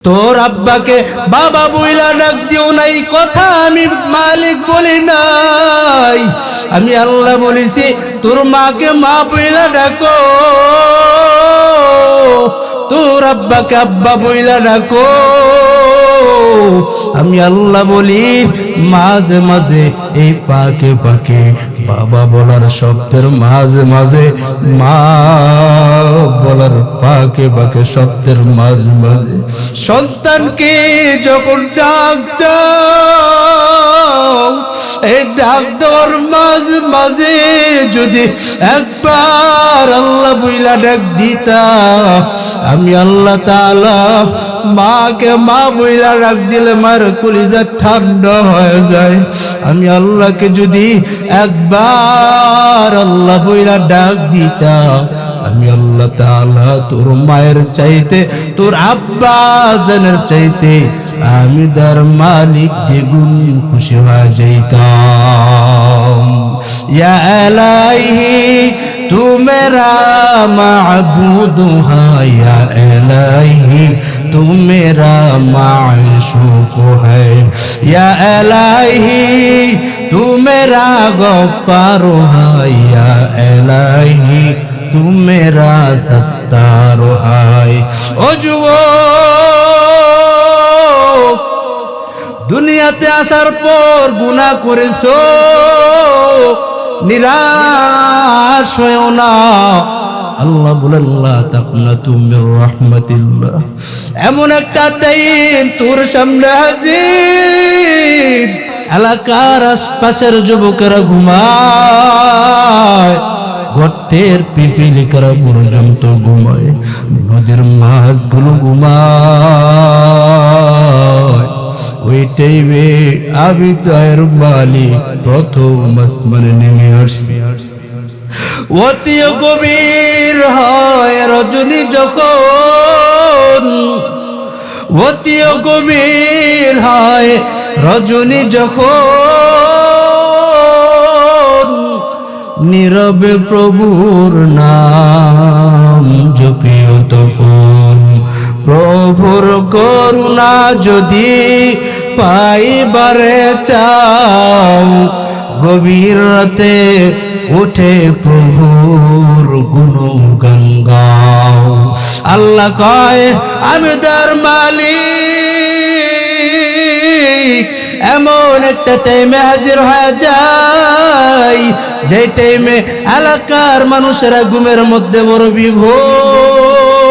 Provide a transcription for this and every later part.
তোর আব্বাকে বাবা বইলা ডাক দিও নাই, কথা আমি মালিক বলি নাই, আমি আল্লাহ বলেছি তোর মাকে মা বইলা ডাকো, তোর আব্বাকে আব্বা বইলা ডাকো। আমি আল্লাহ বলি মাঝে মাঝে এই পাকে পাকে বাবা বলার শব্দের মাঝে মাঝে মা বলার পাকে পাকে শব্দের মাঝে মাঝে সন্তানকে যখন ডাক দাও, এই ডাক দেওয়ার মাঝে মাঝে যদি একবার আল্লাহ বইলা ডাক দিতা, আমি আল্লাহ তাআলা মাকে মা বইলা ডাক দিলে মার কলিজা ঠান্ডা হয়ে যায়। আমি আল্লাহকে যদি একবার আল্লাহ বইলা ডাক দিতা, আমি আল্লাহ তাআলা তোর মায়ের চাইতে তোর আব্বা জানের চাইতে আমি তার মালিক দ্বিগুণ খুশি হয়ে যাইতাম। ইয়া ইলাহি तू मेरा माबूद है, या इलाही तू मेरा माशूक है, या इलाही तू मेरा गफ्फार है, या इलाही तू मेरा सत्तार है। ओ যুবক, দুনিয়াতে আসার পর গুনাহ করেছো, নিরাশ হয়ো না। আল্লাহ বলেন লা তাকনাতু মির রাহমাতিল্লাহ। এমন একটা টাইম তোর সামনে হাজির, এলাকার আশপাশের যুবকেরা ঘুমায়, গর্তের পিপিলিকারা পর্যন্ত ঘুমায়, নদীর মাছগুলো ঘুমায়। ওই টাইমে আমি দয়ার মালিক প্রথম আসমানে নেমে আসছি। অতি গভীর হয় রজনী যখন, অতি গভীর হয় রজনী যখন, নীরবে প্রভুর নাম জপিও তখন। প্রভুর করুণা যদি পাইবারে চাও, গভীর রাতে উঠে প্রভুর গুণগান গাও। আল্লাহ কয় আমি তার মালিক, এমন একটা টাইমে হাজির হয়ে যায় যে টাইমে এলাকার মানুষেরা ঘুমের মধ্যে বড় বিভোর।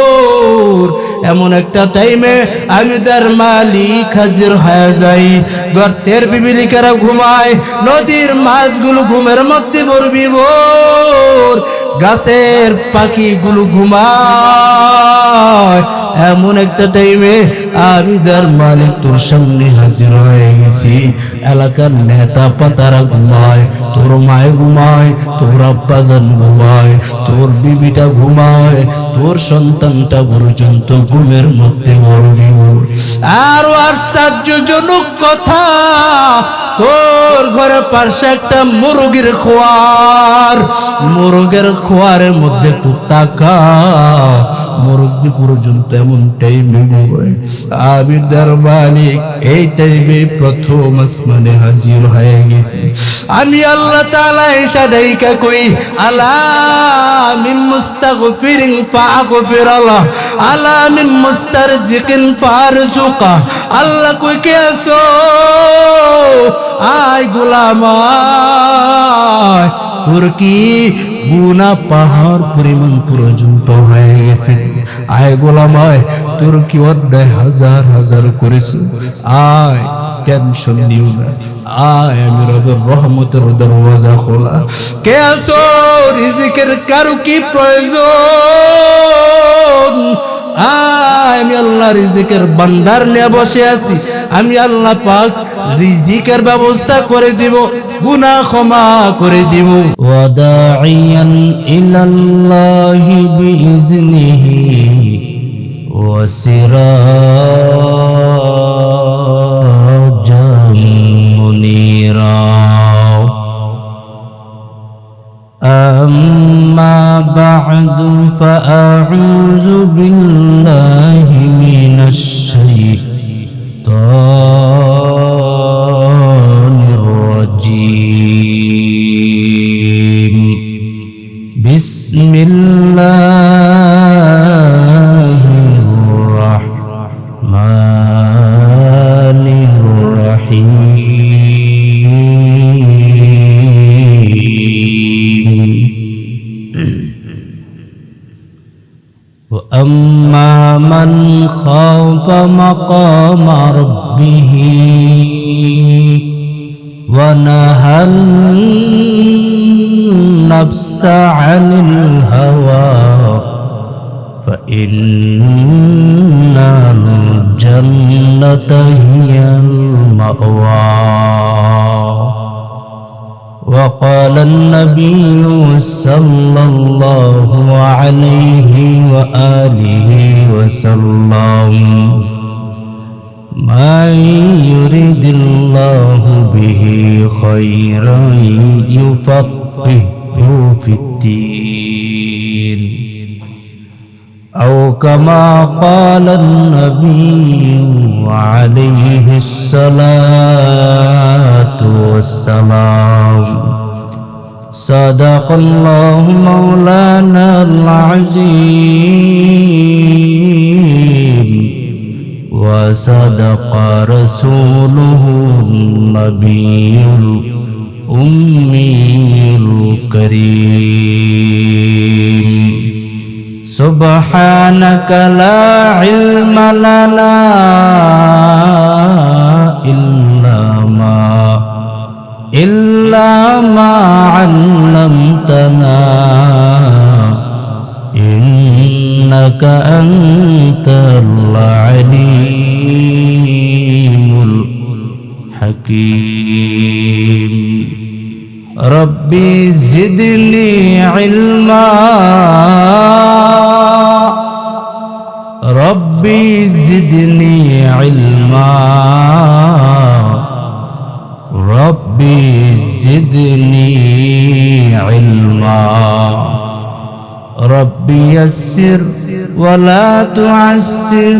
এমন একটা টাইমে আমি তার মালিক হাজির হয়ে যাই। গর্তের পিপিলিকারা ঘুমায়, নদীর মাছগুলো ঘুমের মধ্যে বড় বিভোর, গাছের পাখিগুলো ঘুমায়। এমন একটা টাইমে আমি তার মালিক তোর সামনে হাজির হয়ে গেছি। এলাকার নেতা পাতারা ঘুমায়, তোর মায় ঘুমায়, তোর আব্বাজান ঘুমায়, তোর বিবিটা ঘুমায়, তোর সন্তানটা পর্যন্ত ঘুমের মধ্যে বড় বিভোর। আরো আশ্চর্যজনক কথা, তোর ঘরে পাশে একটা মুরগির খোয়ার, মুরগের খোয়ারের মধ্যে একটু তাকা, মুরগি পর্যন্ত এমন টাইমে ঘুমায়। আমি তার মালিক এই টাইমে প্রথম আসমানে হাজির হয়ে গেছি। আমি আল্লাহ তাআলা এসা ডাইকা কই আলা মিন মুস্তাগফিরিন ফাগফিরাল্লাহ, আলা মিন মুস্তারজিকিন ফারজুকা। আল্লাহ কই কে আছো? আয় গোলাম আয়, তোর কি গুনাহ পাহাড় পরিমাণ পর্যন্ত হয়ে গেছে? আয় গোলাম আয়, তোর কি অন্যায় হাজার হাজার করেছে? আয়, টেনশন নিও না, আয় আমি রবের রহমতের দরওয়াজা খোলা। কে আছো? রিজিকের কারো কি প্রয়োজন? আমি আল্লাহ রিজিকের ভান্ডার নিয়ে বসে আছি, আমি আল্লাহ পাক রিজিকের ব্যবস্থা করে দিব, গুনাহ ক্ষমা করে দিব। ওয়াদাইয়ান ইলাল্লাহি বিইজনিহি ওয়া সিরাজাম মুনীরা। আম্মা বা'দু ফাআউযু বিল্লাহি মিনাশ مقام ربه ونهى النفس عن الهوى فإن الجنة هي المأوى وقال النبي صلى الله عليه وآله وسلم من يريد الله به خيرا يفقهه في الدين أو كما قال النبي عليه الصلاة والسلام صدق الله مولانا العظيم وصدق رسوله النبي الأمي الكريم سبحانك لا علم لنا إلا ما علمتنا إنك أنت العليم الحكيم ربي زدني علما ربي زدني علما ربي زدني علما ربي يسر ولا تعسر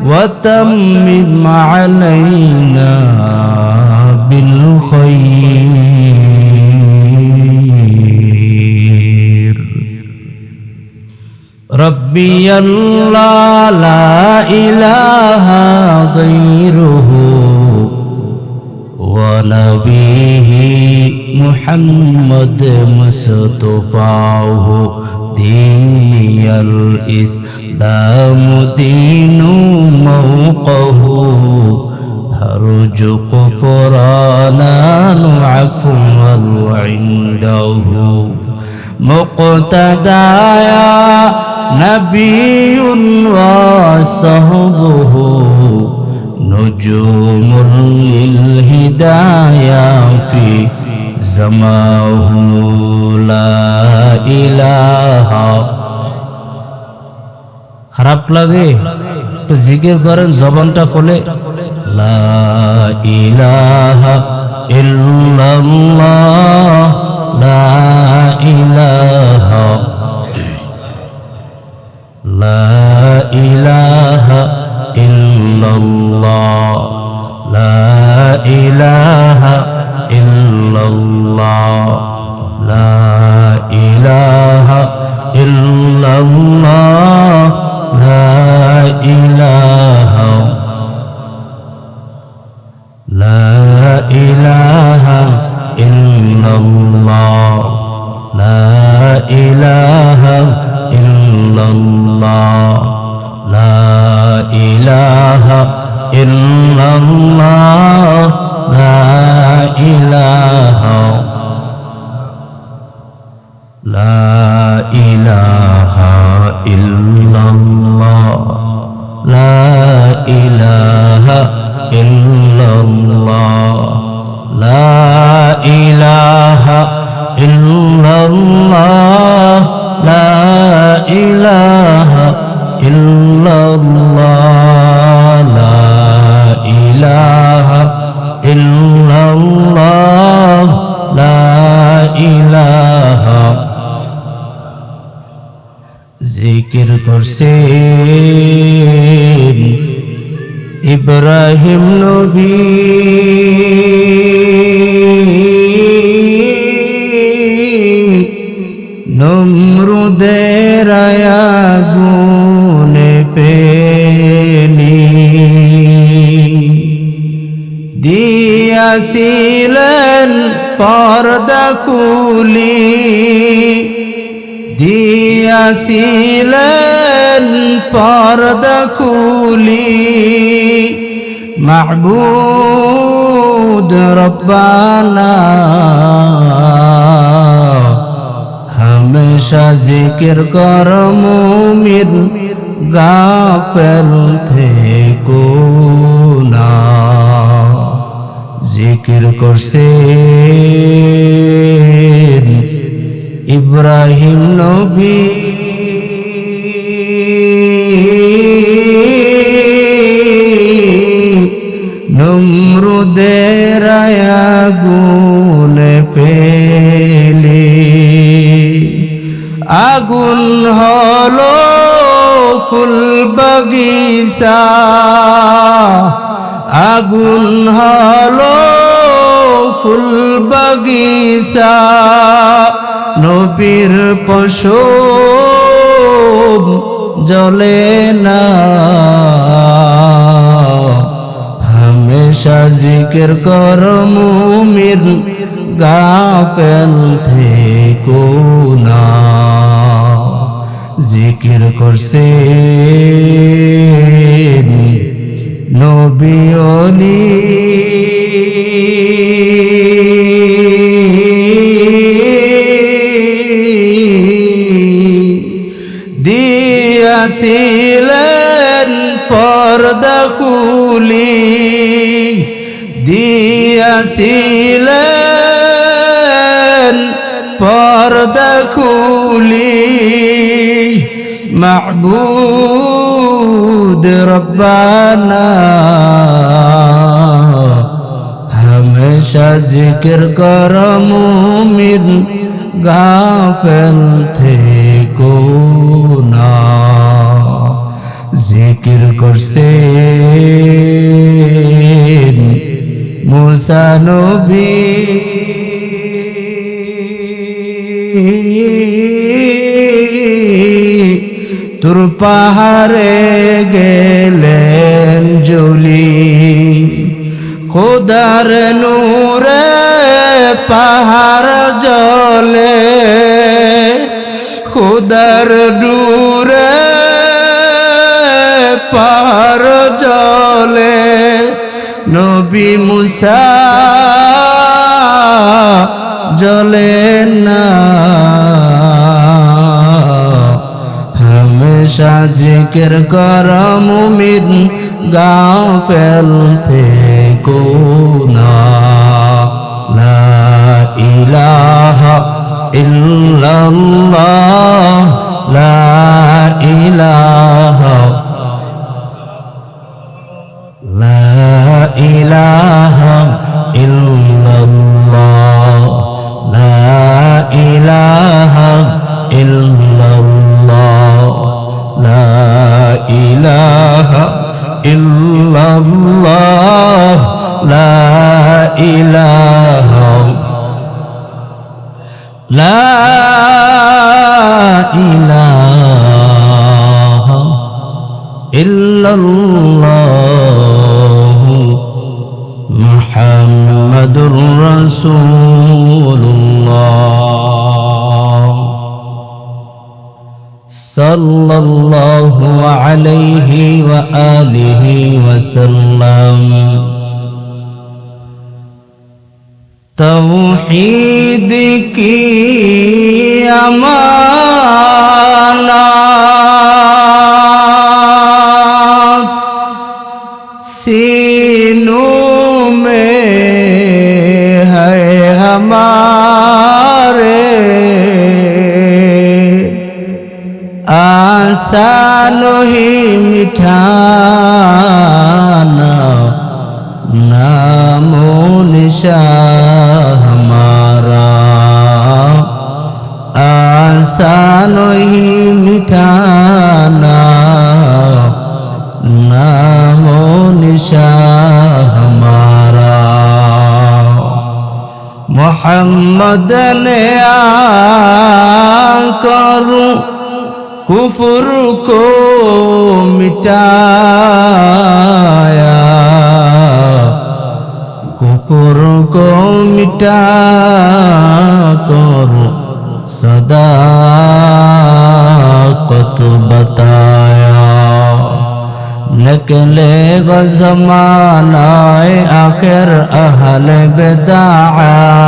وتمم علينا بالخير ربي الله لا إله غيره ونبيه محمد مصطفاه ديني الإسلام دين موقه أرجو غفرانا عفوا عنده مقتدايا نبي وصحبه نجوم للهدايا في زماه لا إله খারাপ লাগে তো জিকির করেন জবানটা খুলে লা ইলাহা ইল্লাল্লাহ লা ইলাহা লা ইলাহা ইল্লাল্লাহ লা ইলাহা ইল্লাল্লাহ লা ইলাহা ইল্লাল্লাহ লা ইলাহা লা ইলাহা ইল্লাল্লাহ লা ইলাহা ইল্লাল্লাহ লা ইলাহা ইল্লাল্লাহ লা ইলাহা লা ইলাহা ইল্লাল্লাহ লা ইলাহা ইল্লাল্লাহ লা ইলাহা ইল্লাল্লাহ লা ইলাহা ইল্লাল্লাহ লা ইলাহা ইল্লাল্লাহ লা ইলাহা জিকির করছেন ইব্রাহিম নবী নমরুদের আগুনে ফেলি দিয়াছিলেন পর্দা খুলি দিয়াছিলেন পর্দা খুলি মাহবুদ রব্বানা हमेशा जिक्र कर मुमिन गाफिल थे को ना जिक्र करसे इब्राहिम नबी नमरुदेर आগুন পেলে আগুন হলো ফুল বাগিচা আগুন হলো ফুল বাগিচা নবীর পশম জ্বলে না हमेशा जिक्र कर मुमिन गाफिल थे को ना जिक्र करसे नबी ओली দিয়াছিলেন পর্দা খুলি দিয়াছিলেন পর্দা খুলি মাহবুদ রব্বানা हमेशा जिक्र कर मुमिन गाफिल थे को ना जिक्र करसे मूसा नबी तुर पाहाड़े गेलेन जली खुदार नूरे पाहाड़ जले खुदार नूरे पाहाड़ जले नबी मूसा जले ना हमेशा जिक्र कर मुमिन गाफिल थे को ना ला इलाहा इल्लल्लाह ला इलाहा لا إله إلا الله لا إله إلا الله لا إله إلا الله لا إله لا إله إلا الله محمد رسول الله صلى الله عليه وآله وسلم तौहीद की अमानत सीनों में है हमारे आसान ही मिठाना नामो निशान हमारा आसान ही मिठाना नामो निशान हमारा मोहम्मद ने करूं कुफ्र को मिटाया कुफर को मिटा कर सदाकत बताया न ज़मानाए आखिर अहले बिदाअत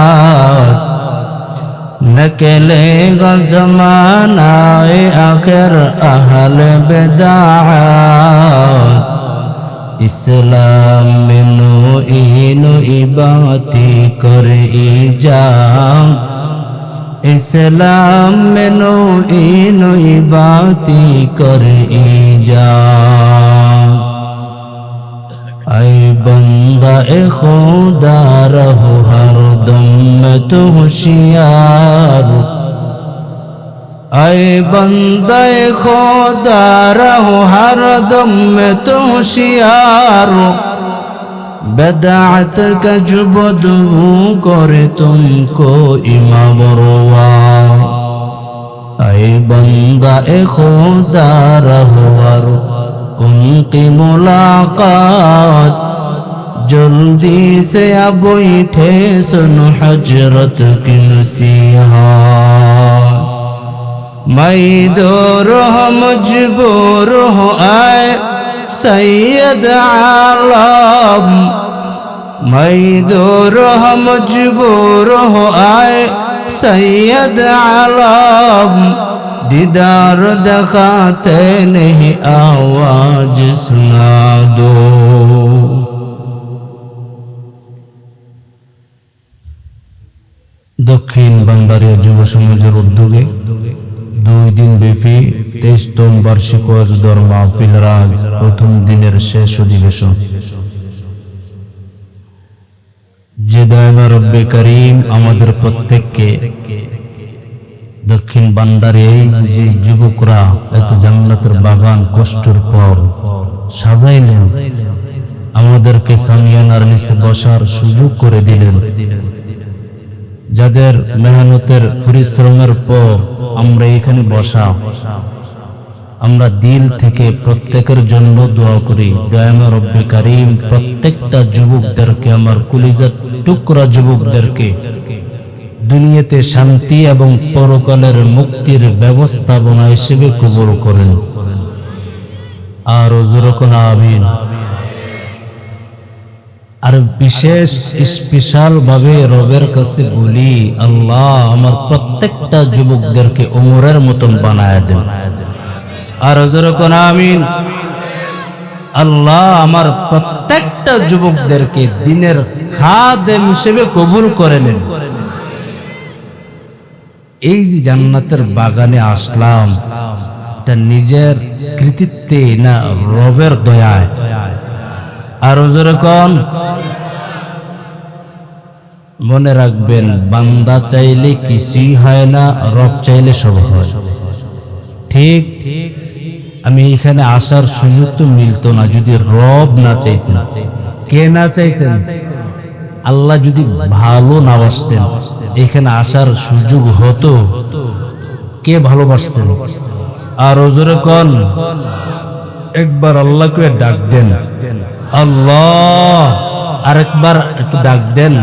निकलेगा ज़मानाए आखिर अहले बिदाअत इस्लाम में नो इबाती कर इजाद इस्लाम में नो इबाती कर इजाद ऐ बंदा ए खुदा रहो हर दम में तो होशियार ऐ बंदा ए खुदा रहो हर दम में तो होशियार बिदअत का जो बदबू करे तुमको इमाम रोवा ऐ बंदा ए खुदा रहो हर उनकी मुलाकात जल्दी से अब बैठे सुनो हजरत की नसीहत मैं दूर हो मजबूर हो आए सैयद आलम मैं दूर हो मजबूर हो आए सैयद आलम दीदार दिखाते नहीं आवाज सुना दो। दक्षिण बांडारिया যুব সমাজের উদ্যোগে 2 দিন ব্যাপী 23তম বার্ষিক ওয়াজ দর মাহফিল রাজ প্রথম দিনের শেষ অধিবেশন যে দয়াময় রব্বে করিম আমাদের প্রত্যেককে দক্ষিণ বান্ডারিয়া এই যে যুবকরা এত জান্নাতের বাগান কষ্টের পর সাজাইলেন আমাদেরকে সামিয়ানার নিচে বসার সুযোগ করে দিলেন যাদের মেহনতের পরিশ্রমের পর আমরা এখানে বসা আমরা দিল থেকে প্রত্যেকের জন্য দোয়া করি দয়াময় রব্বে করিম প্রত্যেকটা যুবকদেরকে আমার কলিজার টুকরা যুবকদেরকে দুনিয়াতে শান্তি এবং পরকালের মুক্তির ব্যবস্থাপনা হিসেবে কবুল করেন আর যুরকুন আমিন। আর বিশেষ স্পেশাল ভাবে রবের কাছে বলি আল্লাহ আমার প্রত্যেকটা যুবকদেরকে ওমরের মতন বানায় দেন আর যুরকুন আমিন। আল্লাহ আমার প্রত্যেকটা যুবকদেরকে দ্বীনের খাদেম হিসেবে কবুল করে নেন। এই যে জান্নাতের বাগানে আসলাম এটা নিজের কৃতিত্বে না রবের দয়ায় আর যখন মনে রাখবেন বান্দা চাইলে কিছুই হয় না রব চাইলে সব হয় ঠিক আমি এখানে আসার সুযোগ তো মিলতো না যদি রব না চাইতেন কে না চাইতেন আল্লাহ যদি ভালো না বাসতেন এখানে আসার সুযোগ হতো কে ভালোবাসতেন আর জোরে কোন একবার আল্লাহকে ডাক দেন আল্লাহ আরেকবার একটু ডাক দেন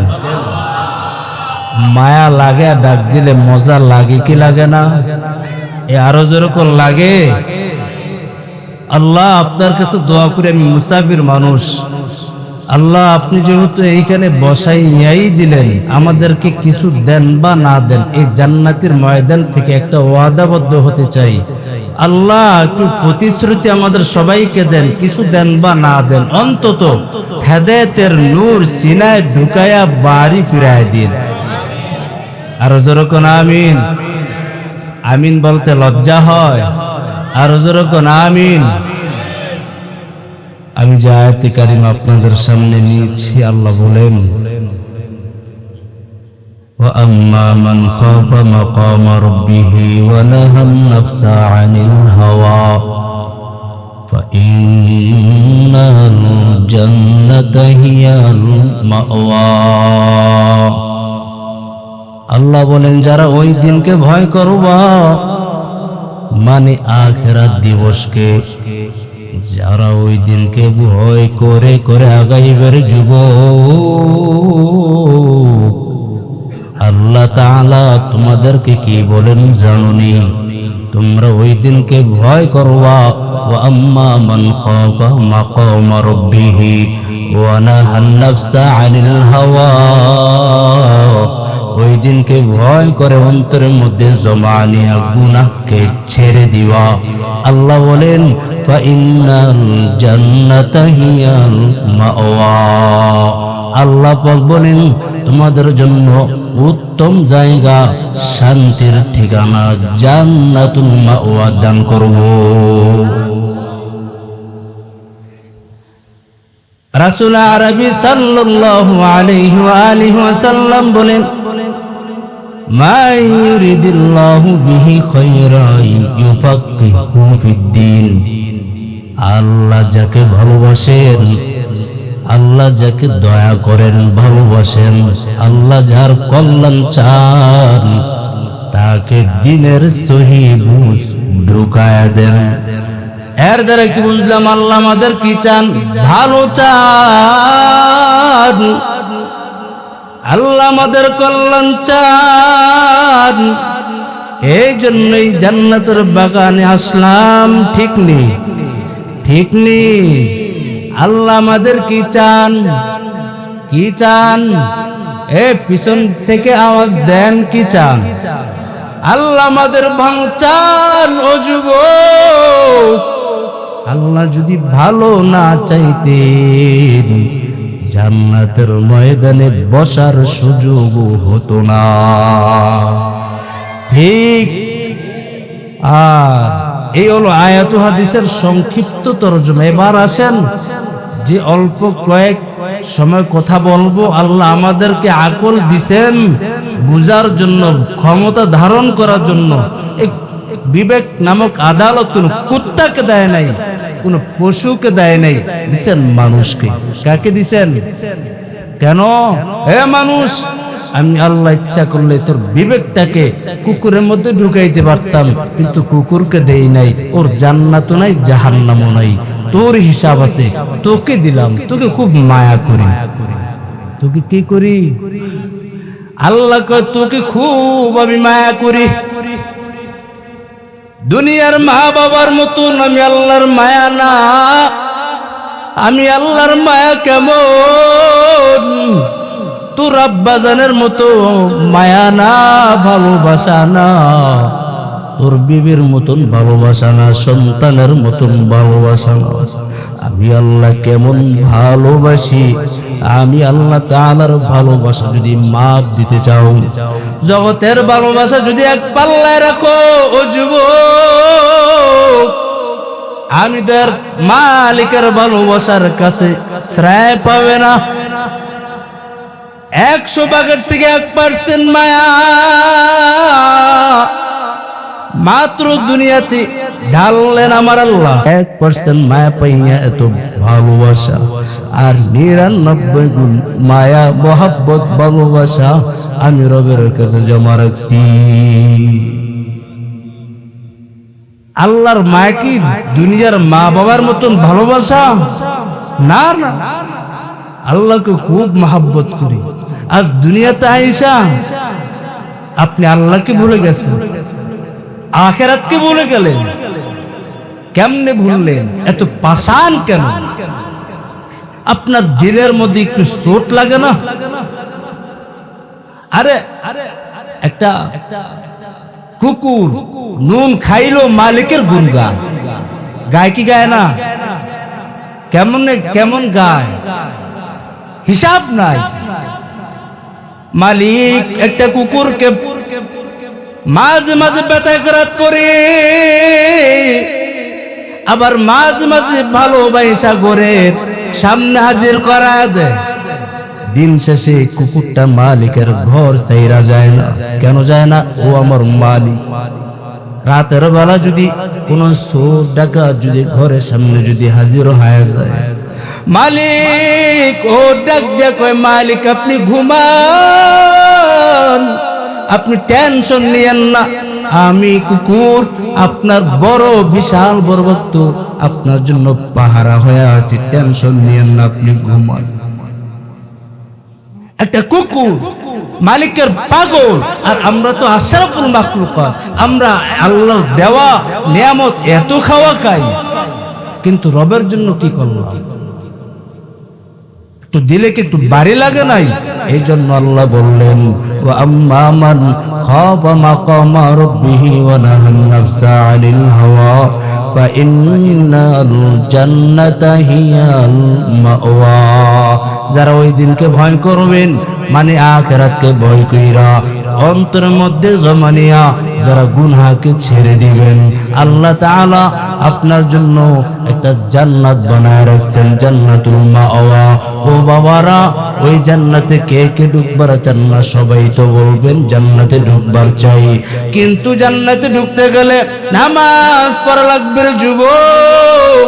মায়া লাগে ডাক দিলে মজা লাগে কি লাগে না আরো জোরে কোন লাগে আল্লাহ আপনার কাছে দোয়া করে আমি মুসাফির মানুষ আল্লাহ আপনি যেহেতু এইখানে বসাইয়াই দিলেন আমাদেরকে কিছু দেন বা না দেন এই জান্নাতের ময়দান থেকে একটা ওয়াদাবদ্ধ হতে চাই আল্লাহ একটু প্রতিশ্রুতি আমাদের সবাইকে দেন কিছু দেন বা না দেন অন্তত হেদায়েতের নূর সিনায় ঢুকায়া বাড়ি ফিরায় দিন আর যেরকম আমিন আমিন বলতে লজ্জা হয় আর যেরকম আমিন। আমি যে আয়াতে কারিমা আপনাদের সামনে নিয়েছি আল্লাহ বলেন ওয়া আম্মা মান খাফা মাকাম রাব্বিহি ওয়া নাহান নাফসা আনিল হাওয়া ফাইন্নাল জান্নাতা হিয়াল মাওয়া। আল্লাহ বলেন যারা ওই দিনকে ভয় করবা মানে আখিরাত দিবসকে যারা ওই দিনকে ভয় করে করে আগাইবার যুবক আল্লাহ তাআলা তোমাদেরকে কি বলেন জানোনি তোমরা ওই দিনকে ভয় করবা। ওয়া আম্মা মান খাফা মাকাম রাব্বিহি ওয়া নাহান নাফসা আনিল হাওয়া, ওই দিনকে ভয় করে অন্তরের মধ্যে জমা নিয়া গুনাহকে ছেড়ে দিবা। আল্লাহ বলেন ফা ইন্নাল জান্নাতা হিয়াল মাওয়া, আল্লাহ পাক বলেন তোমাদের জন্য উত্তম জায়গা, শান্তির ঠিকানা জান্নাতুল মাওয়া দান করব। রাসূল আরবি সাল্লাল্লাহু আলাইহি ওয়া আলিহি ওয়াসাল্লাম বলেন মা ইউরিদিল্লাহু বিহি খায়রান ইউফাক্কিহু ফিদ্দীন, আল্লাহ যাকে ভালোবাসেন, আল্লাহ যাকে দয়া করেন ভালোবাসেন, আল্লাহ যার কল্যাণ চান তাকে দ্বীনের সহি বুঝ ঢুকায়া দেন। এর দ্বারা কি বুঝলাম? আল্লাহ আমাদের কি চান? ভালো চান। আল্লাহ আমাদের কল্যাণ চান। এই জন্যই জান্নাতের বাগানে আসলাম। ঠিক নেই? ঠিক নেই? আল্লাহ আমাদের কি চান? কি চান? পিছন থেকে আওয়াজ দেন, কি চান? আল্লাহ আমাদের ভালো চান। ও যুবক, আল্লাহ যদি ভালো না চাইতেন জান্নাতের ময়দানে বসার সুযোগ হতো না। ঠিক। এই হলো আয়াত হাদিসের সংক্ষিপ্ত তরজমা। এবার আসেন যে অল্প কয়েক সময় কথা বলবো, আল্লাহ আমাদেরকে আকল দিছেন বুঝার জন্য, ক্ষমতা ধারণ করার জন্য। এই বিবেক নামক আদালত কোন কুত্তাকে দেয় নাই, কোন পশুকে দেয় নাই, দিছেন মানুষকে। কাকে দিছেন? কেন? হে মানুষ, আমি আল্লাহ ইচ্ছা করলে তোর বিবেকটাকে কুকুরের মধ্যে ঢুকাইতে পারতাম, কিন্তু কুকুরকে দেই নাই। ওর জান্নাতও নাই, জাহান্নামও নাই। তোর হিসাব আছে, তোকে দিলাম। তোকে খুব মায়া করি। তোকে কি করি? আল্লাহ কয় তোকে খুব আমি মায়া করি। দুনিয়ার মা বাবার মতন আমি আল্লাহর মায়া না। আমি আল্লাহর মায়া কেমন? তোর আব্বাজানের মতো মায়া না, ভালোবাসা না। তোর বিবির মতন ভালোবাসা না, সন্তানের মতন ভালোবাসা না। আমি আল্লাহ কেমন ভালোবাসি। আমি আল্লাহ তাআলার ভালোবাসা যদি মাপ দিতে চাও, জগতের ভালোবাসা যদি এক পাল্লায় রাখো, ও যুবক, আমি তোর মালিকের ভালোবাসার কাছে শ্রেয় পাবে না। 100 ভাগের থেকে 1% মায়া মাত্র দুনিয়াতে ঢাললেন আমার আল্লাহ। 1% মায়া পাইয়া এত ভালোবাসা, আর 99 গুণ মায়া মোহাব্বত ভালোবাসা আমি রবের কাছে জমা রাখছি। আল্লাহর মায়া কি দুনিয়ার মা বাবার মতন ভালোবাসা? না না, আল্লাহকে খুব মোহাব্বত করি। আজ দুনিয়াতে আইসা আপনি আল্লাহকে ভুলে গেছেন, আখিরাতকে ভুলে গেলেন। কেমনে ভুললেন? এত পাষাণ কেন? আপনার দিলের মধ্যে একটু চোট লাগে না? আরে একটা কুকুর নুন খাইলো মালিকের গুণগান গায় কি গায় না? কেমন গায়? হিসাব নাই। মালিক একটা কুকুরকে মাঝে মাঝে বেতাকরাত করে, আবার মাঝে মাঝে ভালোবাসা করে সামনে হাজির করা দেয়। দিন শেষে কুকুরটা মালিকের ঘর ছাইরা যায় না। কেন যায় না? ও আমার মালিক। রাতের বেলা যদি কোন চোর ডাকাত যদি ঘরের সামনে যদি হাজির হয়ে যায়, মালিক ও ডাক দিয়ে কয়, মালিক আপনি ঘুমান, আপনি টেনশন নিয়েন না, আমি কুকুর আপনার বড় বিশাল বড় ভক্ত, আপনার জন্য পাহারা হয়ে আছি, টেনশন নিয়েন না, আপনি ঘুমান। একটা কুকুর মালিকের পাগল, আর আমরা তো আশরাফুল মাখলুকাত, আমরা আল্লাহর দেওয়া নিয়ামত এত খাওয়া খাই, কিন্তু রবের জন্য কি করলো? একটু দিলে কি একটু বাড়ি লাগে নাই? এই জন্য আল্লাহ বললেন, ওয়া আম্মা মান খাফা মাকামা রাব্বিহি ওয়া নাহান নাফসা আনিল হাওয়া ফা ইন্নাল জান্নাতা হিয়াল মাওয়া। যারা ওই দিনকে ভয় করবেন, মানে আখিরাতকে ভয় কইরা অন্তরের মধ্যে জমানিয়া যারা গুনাহকে ছেড়ে দিবেন, আল্লাহ তাআলা আপনার জন্য একটা জান্নাত বানায় রাখছেন, জান্নাতুল মাওয়া। ও বাবারা, ওই জান্নাতে কে কে ঢুকবার চান না? সবাই তো বলবেন জান্নাতে ঢুকবার চাই, কিন্তু জান্নাতে ঢুকতে গেলে নামাজ পড়া লাগবে রে যুবক।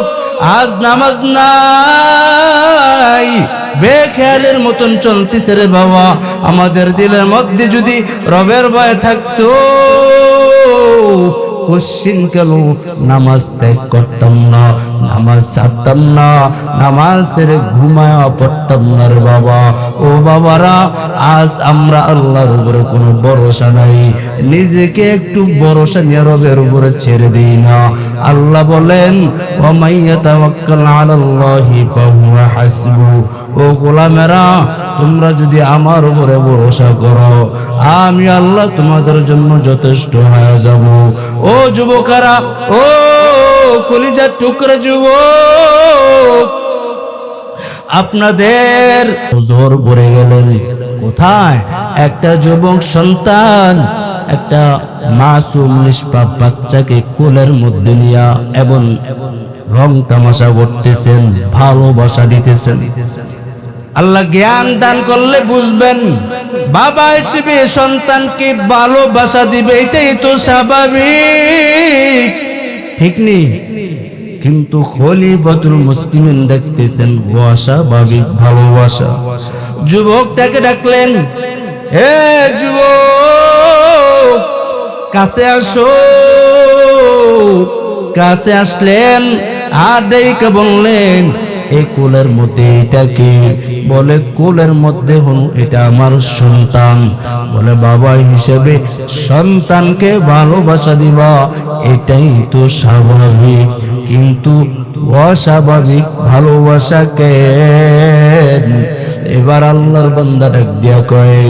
আজ নামাজ নাই, বেখেয়ালের মতন চলতেছে রে বাবা। আমাদের দিলের মধ্যে যদি রবের ভয় থাকতো, কোশ্চিন কেন নামাজ ত্যাগ করতাম না, নামাজ ছাড়তাম না, নামাজ ছেড়ে ঘুমায়া পড়তাম না রে বাবা। ও বাবারা, আজ আমরা আল্লাহর উপরে কোনো ভরসা নাই, নিজেকে একটু ভরসা নিয়ে রবের উপরে ছেড়ে দিই না। আল্লাহ বলেন, ওয়া মাইয়া তাওয়াক্কাল আলাল্লাহি ফাহুয়া হাসবু। ও গোলামেরা, তোমরা যদি আমার উপরে ভরসা করো, আমি আল্লাহ তোমাদের জন্য যথেষ্ট হয়ে যাব। ও যুবকেরা, ও কলিজার টুকরা যুবক, আপনাদের জোর পড়ে গেলেন কোথায়? একটা যুবক সন্তান, একটা মাসুম নিষ্পাপ বাচ্চাকে কোলের মধ্যে নিয়া এবং রং তামাশা করতেছেন, ভালোবাসা দিতেছেন। আল্লাহ জ্ঞান দান করলে বুঝবেন, বাবা হিসেবে সন্তানকে ভালোবাসা দিবে, এটাই তো স্বাভাবিক, ঠিক নেই? কিন্তু খলিফাতুল মুসলিমিন দেখতেছেন অস্বাভাবিক ভালোবাসা। যুবকটাকে ডাকলেন, হে যুবক, কাছে আসো। কাছে আসলেন আর ডেকে বললেন, এই কোলের মধ্যে এটাকে? বলে কোলের মধ্যে হল এটা আমার সন্তান। বলে বাবা হিসেবে সন্তানকে ভালোবাসা দিবা, এটাই তো স্বাভাবিক, কিন্তু অস্বাভাবিক ভালোবাসা কেন? এবার আল্লাহর বান্দা ডাক দিয়া কয়,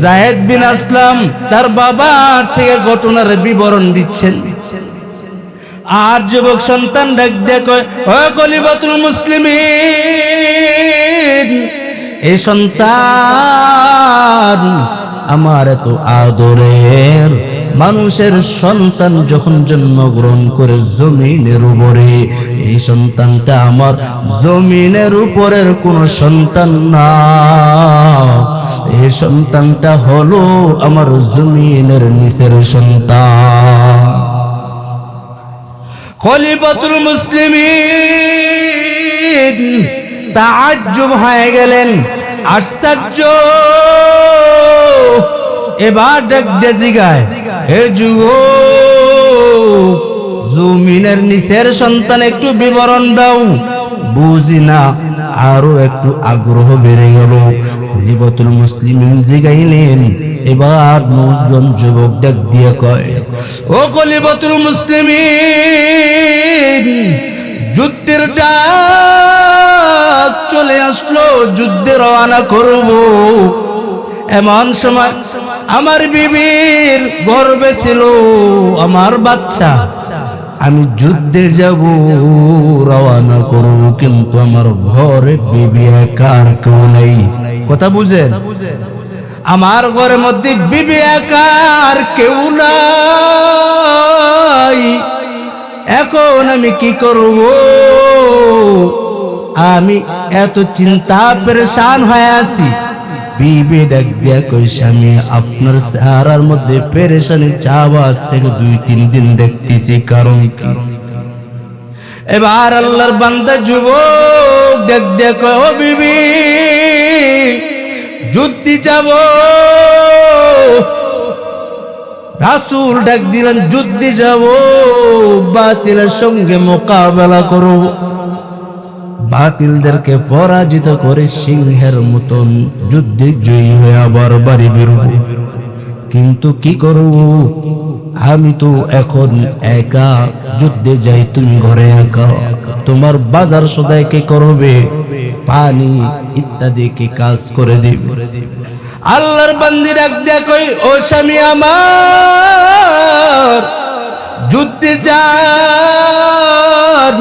যায়েদ বিন আসলাম তার বাবার থেকে ঘটনার বিবরণ দিচ্ছেন। আর যুবক সন্তান ডাক দিয়া কয়, ও খলিফাতুল মুসলিমিন, এই সন্তান আমার এত আদরের, মানুষের সন্তান যখন জন্মগ্রহণ করে জমিনের উপরে, এই সন্তানটা আমার জমিনের উপরের কোন সন্তান না, এই সন্তানটা হলো আমার জমিনের নিচের সন্তান। খলিফাতুল মুসলিমিন তাআজ্জুব হয়ে গেলেন, আশ্চর্য। এবার ডাক দিয়ে জিগায়, হে যুবক, জমিনের নিচের সন্তান একটু বিবরণ দাও। বুঝি না, আরো একটু আগ্রহ বেড়ে গেল। খলিফাতুল মুসলিমিন জিগাইলেন। এবার নওজোয়ান যুবক ডাক দিয়ে কয়, ও খলিফাতুল মুসলিমিন, যুদ্ধের ডাক চলে আসলো, যুদ্ধে রওনা করব। এমন সময় আমার বিবির গর্ভে ছিল আমার বাচ্চা, আমি যুদ্ধে যাব, রওনা করব, কিন্তু আমার ঘরে বিবি একার কেউ নেই। কথা বুঝেন? আমার ঘরের মধ্যে বিবি একার কেউ নাই, এখন আমি কি করব? আমি এত চিন্তা পেরেশান হয়ে আছি। বিবি ডাক দিয়া কই, স্বামী, আপনার চেহারার মধ্যে পেরেশানি চাওয়াজ থেকে 2-3 দিন দেখতেছি, কারণ কি? এবার আল্লাহর বান্দা যুবক ডাক দিয়া কয়, ও বিবি, যুদ্ধে যাব। রাসূল ডাক দিলেন, যুদ্ধে যাব, বাতিলের সঙ্গে মোকাবেলা করব। বাতিলদেরকে পরাজিত করে সিংহের মতন যুদ্ধে জয়ী হয়ে আবার বাড়ি বেরোব। কিন্তু কি করব, আমি তো এখন একা যুদ্ধে যাই, তুমি ঘরে একা। তোমার বাজার সদাই কে করবে, পানি ইত্যাদি কি কাজ করে দিবে। আল্লাহর বান্দি ডাক দেয়া কই, ও স্বামী আমার, যুদ্ধে যান,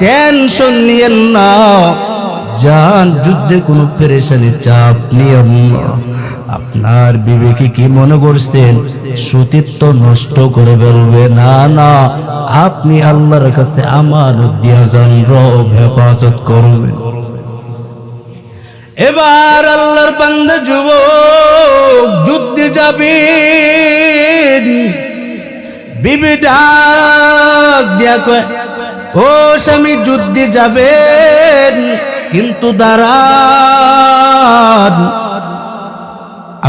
টেনশন নিয়েন না, যান যুদ্ধে, কোনো পেরেশানি চাপ নিয়েন না। আপনার বিবেকে কি মনে করছেন সতীত্ব নষ্ট করে ফেলবে? না না, আপনি আল্লাহর কাছে আমানত দিয়া যান, রব হেফাজত করবে। এবার আল্লাহর বান্দা যুবক যুদ্ধে যাবেন, বিবি ডাক দিয়া কয়, ও স্বামী যুদ্ধে যাবেন কিন্তু দাঁড়ান,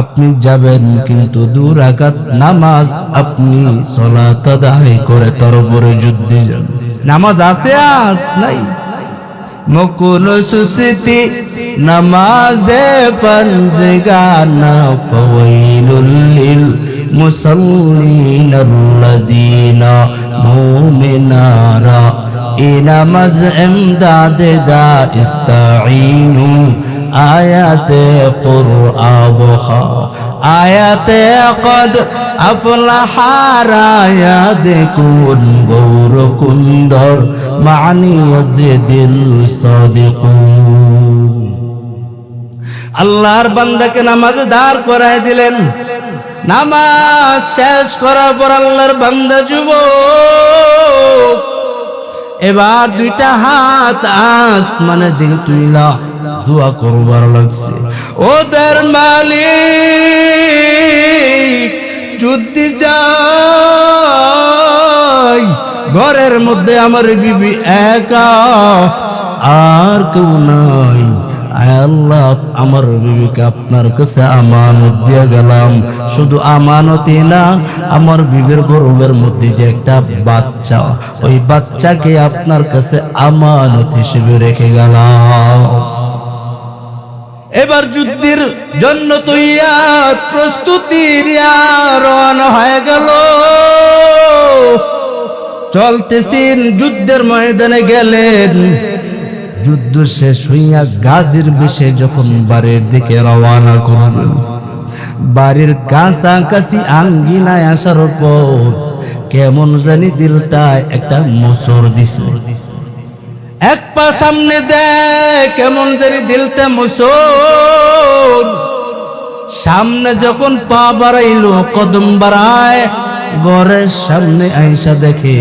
আপনি যাবেন কিন্তু 2 রাকাত নামাজ আপনি সালাত আদায় করে তারপরে যুদ্ধে যান। নামাজ আছে আজ নাই, মকুন সুসিতি নামাজে পঞ্জগানা, ফাওয়াইলুল লিল মুসাল্লিন আল্লাযিনা মুমিনারা ইনামাজ ইমদাদে দা ইস্তাঈনু, আয়াতে কুরআবহা, আয়াতে কদ আফলাহা রায়াদকুন গৌরকুন্দর মানি ইয়াজিদিল সাদিকুন। আল্লাহর বান্দাকে নামাজে দাঁড় করায় দিলেন। নামাজ শেষ করার পর আল্লাহর বান্দা যুবক এবার 2টা হাত আসমানের দিকে তুইলা দোয়া করবার লাগছে, ওদের মালিক যুদ্ধে যাই, ঘরের মধ্যে আমার বিবি একা, আর কেউ নাই। আল্লাহ, আমার বিবিকে আপনার কাছে আমানত দিয়ে গেলাম। শুধু আমানতই না, আমার বিবির গর্ভের মধ্যে যে একটা বাচ্চা, ওই বাচ্চাকে আপনার কাছে আমানত হিসেবে রেখে গেলাম। এবার যুদ্ধের জন্য তৈয়ার, প্রস্তুতির রওনা হয়ে গেল। চলতেছেন, যুদ্ধের ময়দানে গেলেন। যুদ্ধ শেষ হইয়া গাজীর বেশে যখন বাড়ির দিকে রওনা করলেন, বাড়ির কাছাকাছি আঙ্গিনায় আসার পর কেমন জানি দিলটা একটা মোচড় দিছে। এক পা সামনে দেয়, কেমন জানি দিলটা মোচড়। সামনে যখন পা বাড়াইলো, কদম বাড়ায়, ঘরের সামনে আইসা দেখে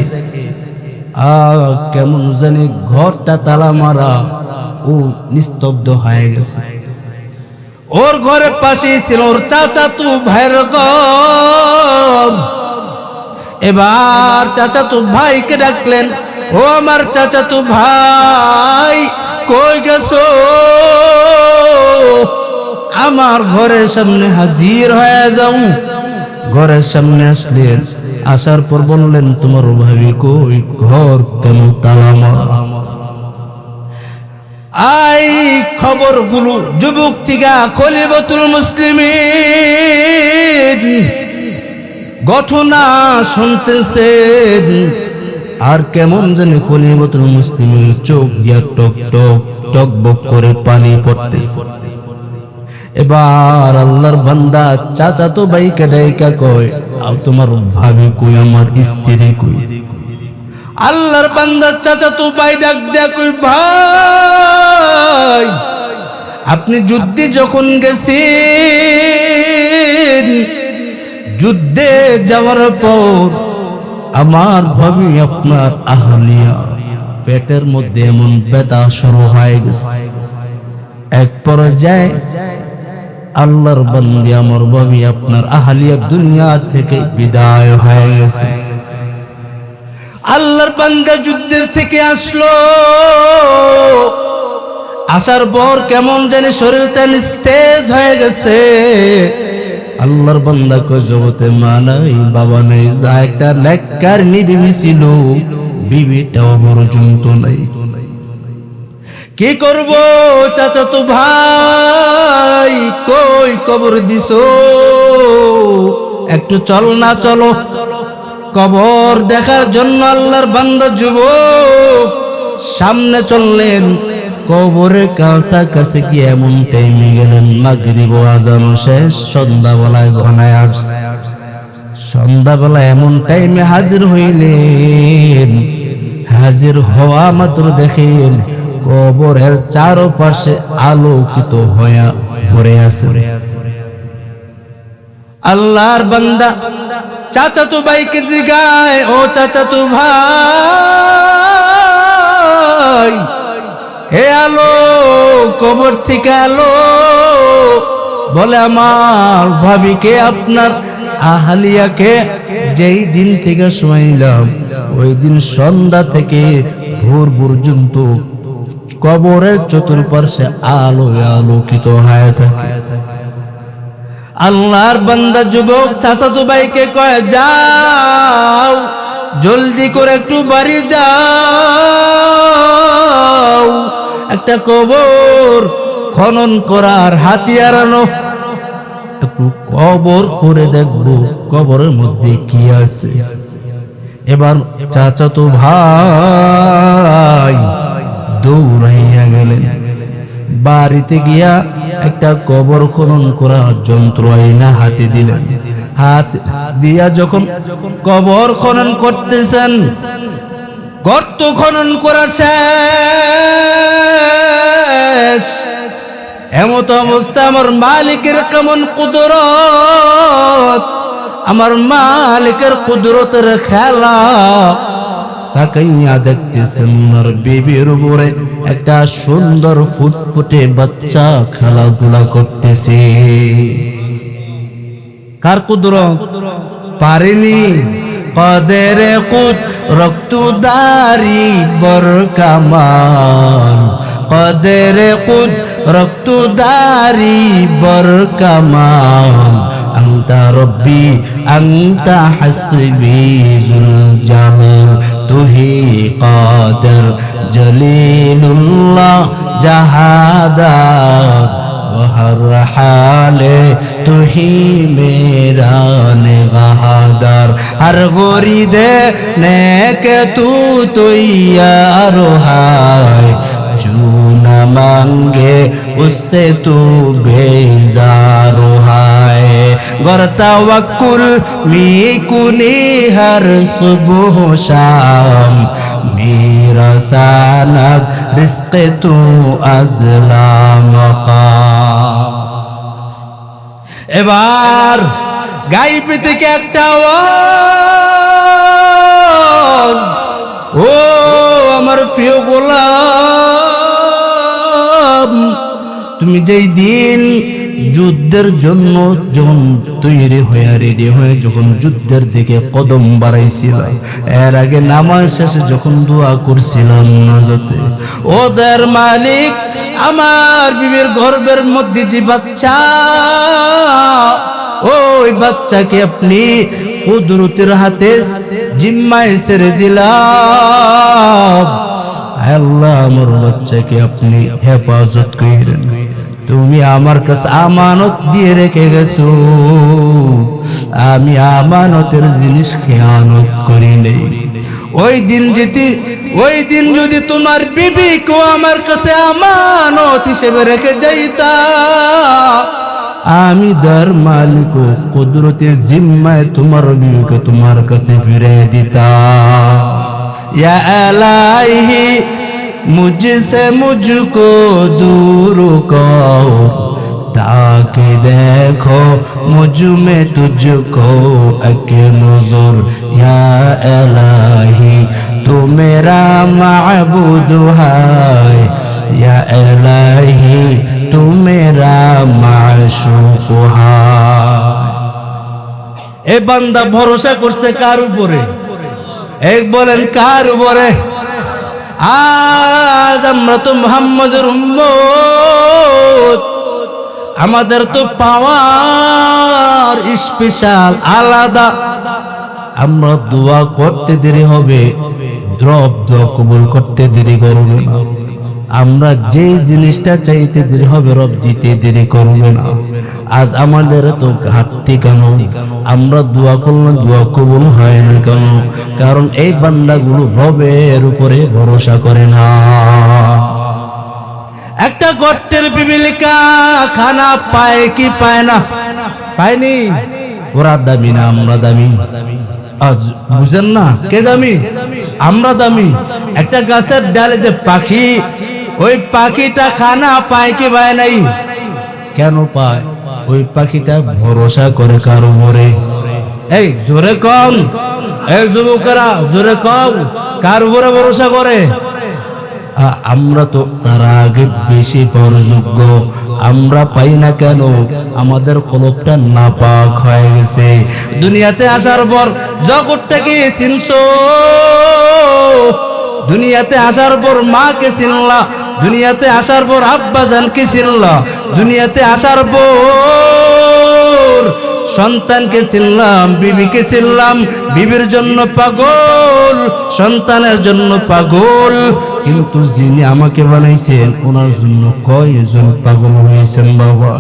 কেমন জানি ঘরটা তালা মারা, ও নিস্তব্ধ হয়ে গেছে। ওর ঘরের পাশেই ছিল ওর চাচাতো ভাইয়ের ঘর। এবার চাচাতো ভাইকে ডাকলেন, ও আমার চাচাতো ভাই, কই গেছো? আমার ঘরের সামনে হাজির হয়ে যাও। ঘরের সামনে আসলেন, আসার পর বললেন, তোমার ভাবি কই? ঘর কেন তালা মারা? আই খবরগুলো যুবক থেকে খলিফাতুল মুসলিমিন ঘটনা শুনতেছেন। আর কেমন জানি খলিফাতুল মুসলিমিন চোখ দিয়া টক টক টকবক করে পানি পড়তেছে। এবার আল্লাহর বান্দা চাচাতো ভাইকে ডাইকা কয়, তোমার ভাবি কই? আমার স্ত্রী কই? আল্লাহর বান্দা চাচাতো ভাই ডাক দেয়া কই, ভাই আপনি যুদ্ধে যখন গেছেন, যুদ্ধে যাওয়ার পর আমার ভাবি আপনার আহলিয়া পেটের মধ্যে এমন ব্যথা শুরু হয়ে গেছে। এক পর্যায়ে আল্লাহর বান্দা আমার ভাবি আপনার আহলিয়া দুনিয়া থেকে বিদায় হয়ে গেছে। আল্লাহর বান্দা যুদ্ধের থেকে আসলো। আসার পর কেমন জানি শরীরটা নিস্তেজ হয়ে গেছে। আল্লাহর বান্দা কয়, জগতে মা নাই, বাবা নাই, যা একটা নেককার বিবি ছিল, বিবিটাও পর্যন্ত নাই। কি করব চাচাতো ভাই, কই কবর দিছো, একটু চল না চলো। কবর দেখার জন্য আল্লাহর বান্দা যুবক সামনে চললেন। কবরের কাছাকাছি কি এমন টাইমে গেলেন মাগরিব আজান শেষ, সন্ধ্যাবেলায় ঘনায় আসছে। সন্ধ্যাবেলা এমন টাইমে হাজির হইলেন। হাজির হওয়া মাত্র দেখেন কবরের চারপাশে আলোকিত হয়ে ভরে আছে। আল্লাহর বান্দা চাচাতো ভাইকে জিগায়, ও চাচাতো ভাই, হে আলো, কবর থেকে আলো। বলে আমার ভাবিকে, আপনার আহালিয়াকে যেই দিন থেকে শুনাইলাম ওই দিন সন্ধ্যা থেকে ভোর পর্যন্ত কবরের চতুর্পাশে আলো আলোকিত হয়ে থাকে। আল্লাহর বান্দা যুবক চাচাতো ভাইকে কয়, যাও জলদি করে একটু বাড়ি যাও, একটা কবর খনন করার হাতিয়ার আনো, একটু কবর করে দেখবো কবরের মধ্যে কি আছে। এবার চাচাতো ভাই দৌড়াইয়া গেলেন। বাড়িতে গিয়া একটা কবর খনন করার যন্ত্র আইনা হাতে দিলেন। হাত দিয়া যখন কবর খনন করতেছেন, গর্ত খনন করা শেষ। এমত অবস্থা আমার মালিকের কেমন কুদরত, আমার মালিকের কুদরতের খেলা। তাকাইয়া দেখতেছেন ওনার বিবির উপরে একটা সুন্দর ফুটফুটে বাচ্চা খেলাধুলা করতেছে। কার কুদরত? পারেনি। কদরে কুদ রক্তদারি বরকামান, কদরে কুদ রক্তদারি বরকামান। আন্তা রব্বি আন্তা হাসবি জুল জালাল, তুহি কাদের জলিলুল্লাহ জাহাদাত, হর হালে তুহি মেরা নিগাহদার। হর গোরি দে নেকে তু তৈয়ার হায়, जो न मांगे उससे तू बेजार है। गर तवक्कुल में कुनी हर सुबह शाम, मेरा सानब रिज़्क़ तू अज़ला मकाम। এবার গাইব থেকে একটা আওয়াজ, ও আমার প্রিয় গোলাম, তুমি যেই দিন যুদ্ধের জন্য যখন তৈরি হয়ে রেডি হয়ে যখন যুদ্ধের দিকে কদম বাড়াইছিল, এর আগে নামাজ শেষে যখন দোয়া করছিলাম নাজাতে, ওদের মালিক আমার বিবির গর্ভের মধ্যে যে বাচ্চা, ওই বাচ্চাকে আপনি কুদরতের হাতে জিম্মায় ছেড়ে দিলাম। আল্লাহ আমার বাচ্চাকে আপনি হেফাজত করেন। তুমি আমার কাছে আমানত দিয়ে রেখে গেছো, আমি আমানতের জিনিস খেয়ানত করি নাই। ওই দিন যদি তোমার বিবিকে আমার কাছে আমানত হিসেবে রেখে যাইতা, আমি দর মালিক কুদরতের জিম্মায় তোমার বিবিকে তোমার কাছে ফিরে দিতা। या इलाही मुझसे मुझको दूर करो, ताकि देखो मुझ में तुझको एक नजर। या इलाही तू मेरा माबूद है, या इलाही तू मेरा माशूक है। ए बंदा भरोसा करছে কার উপরে? এক বলেন কার উপরে? আজ আমরা তো মুহাম্মদের উম্মত, আমাদের তো পাওয়ার স্পেশাল আলাদা। আমরা দোয়া করতে দেরি হবে, দ্রব দোয়া কবুল করতে দেরি করবে। আমরা যে জিনিসটা চাইতে দেরি হবে রব দিতে দেরি করবে না। আজ আমাদের তো ঘাটতি কেন? আমরা দোয়া করলে দোয়া কবুল হয় না কেন? কারণ এই বান্দাগুলো রবের উপরে ভরসা করে না। একটা গর্তের পিপিলিকা খানা পায় কি পায় না? পায়নি। ওরা দামি না আমরা দামি? আজ বুঝেন না কে দামি? আমরা দামি। একটা গাছের ডালে যে পাখি, ওই পাখিটা খানা পায় কি পায় নাই? কেন পায়? ওই পাখিটা ভরসা করে কার উপরে? এই জোরে কম, এই যুবকেরা জোরে কম, কার উপরে ভরসা করে? আমরা তো তার আগে বেশি পরযোগ্য। আমরা পাই না কেন? আমাদের কলবটা নাপাক হয়ে গেছে। দুনিয়াতে আসার পর জগৎটাকে চিনছো, দুনিয়াতে আসার পর মাকে চিনলা, দুনিয়াতে আসার পর আব্বা জানকে চিনলা, দুনিয়াতে আসার পর সন্তানকে চিনলাম, বিবিকে চিনলাম, বিবির জন্য পাগল, সন্তানের জন্য পাগল। কিন্তু যিনি আমাকে বানাইছেন ওনার জন্য কয়জন পাগল হয়েছেন বাবা?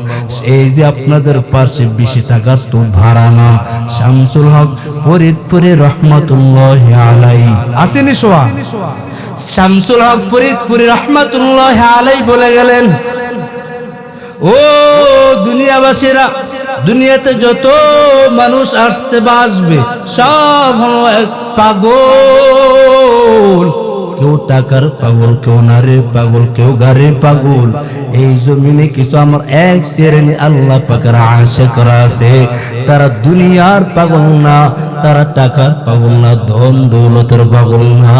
এই যে আপনাদের পাশে 20 টাকার তো ভাড়া না, শামসুল হক ফরিদপুরে রহমাতুল্লাহি আলাইহি আসেনি শোয়া, শামসুল হক ফরিদপুরে রহমাতুল্লাহি আলাইহি বলে গেলেন, ও দুনিয়াবাসীরা, দুনিয়াতে যত মানুষ আসতে বাসবে সব হলো এক পাগল। কেউ টাকার পাগল, কেউ নারীর পাগল, কেউ গাড়ির পাগল। এই জমিনে কিছু আমার এক শ্রেণী আল্লাহ পাকের আশিকরা আছে, তারা দুনিয়ার পাগল না, তারা টাকার পাগল না, ধন দৌলতের পাগল না,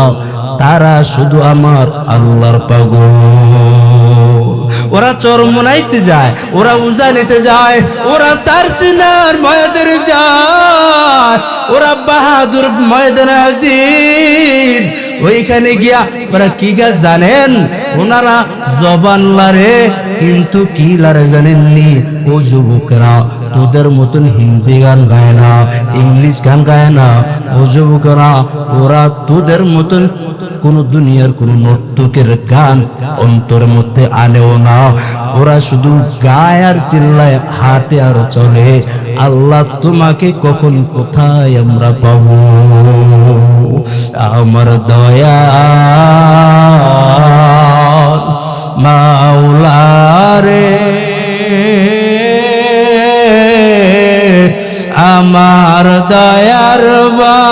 তারা শুধু আমার আল্লাহর পাগল। ওরা চরমনাইতে যায়, ওরা উজা নিতে যায়, ওরা সারসিনার ময়দানে যায়, ওরা বাহাদুর ময়দানে হাজির। ওইখানে গিয়া ওরা কি গাছ জানেন? ওনারা জবান লারে কিন্তু কি লারে জানেননি? ও যুবকেরা, তোদের মতন হিন্দি গান গায় না, ইংলিশ গান গায় না। ও যুবকেরা, ওরা তোদের মতন কোন দুনিয়ার কোন নর্তকের গান অন্তরের মধ্যে আনেও না। ওরা শুধু গায় আর চিল্লায়, হাতে আর চলে। আল্লাহ তোমাকে কখন কোথায় আমরা পাবো? আমার দয়া মাওলা রে, আমার দয়ার বাসুরে,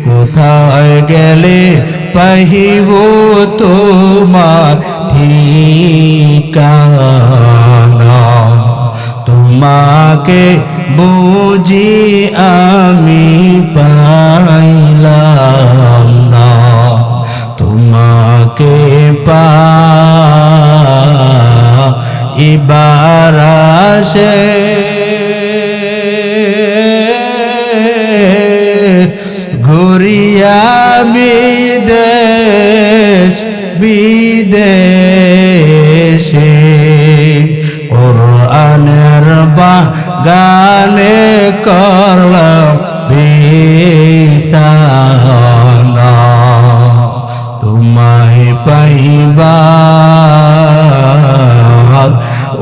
কোথায় গেলে পাহিব তোমার ঠিকানা? তোমাকে বুঝি আমি পাইলাম না, তোমাকে পাইবার আশে ঘুরিয়া বিদেশ বিদেশে, কোরআনের বাগানে করলাম বিছানা, তোমায় পাইবার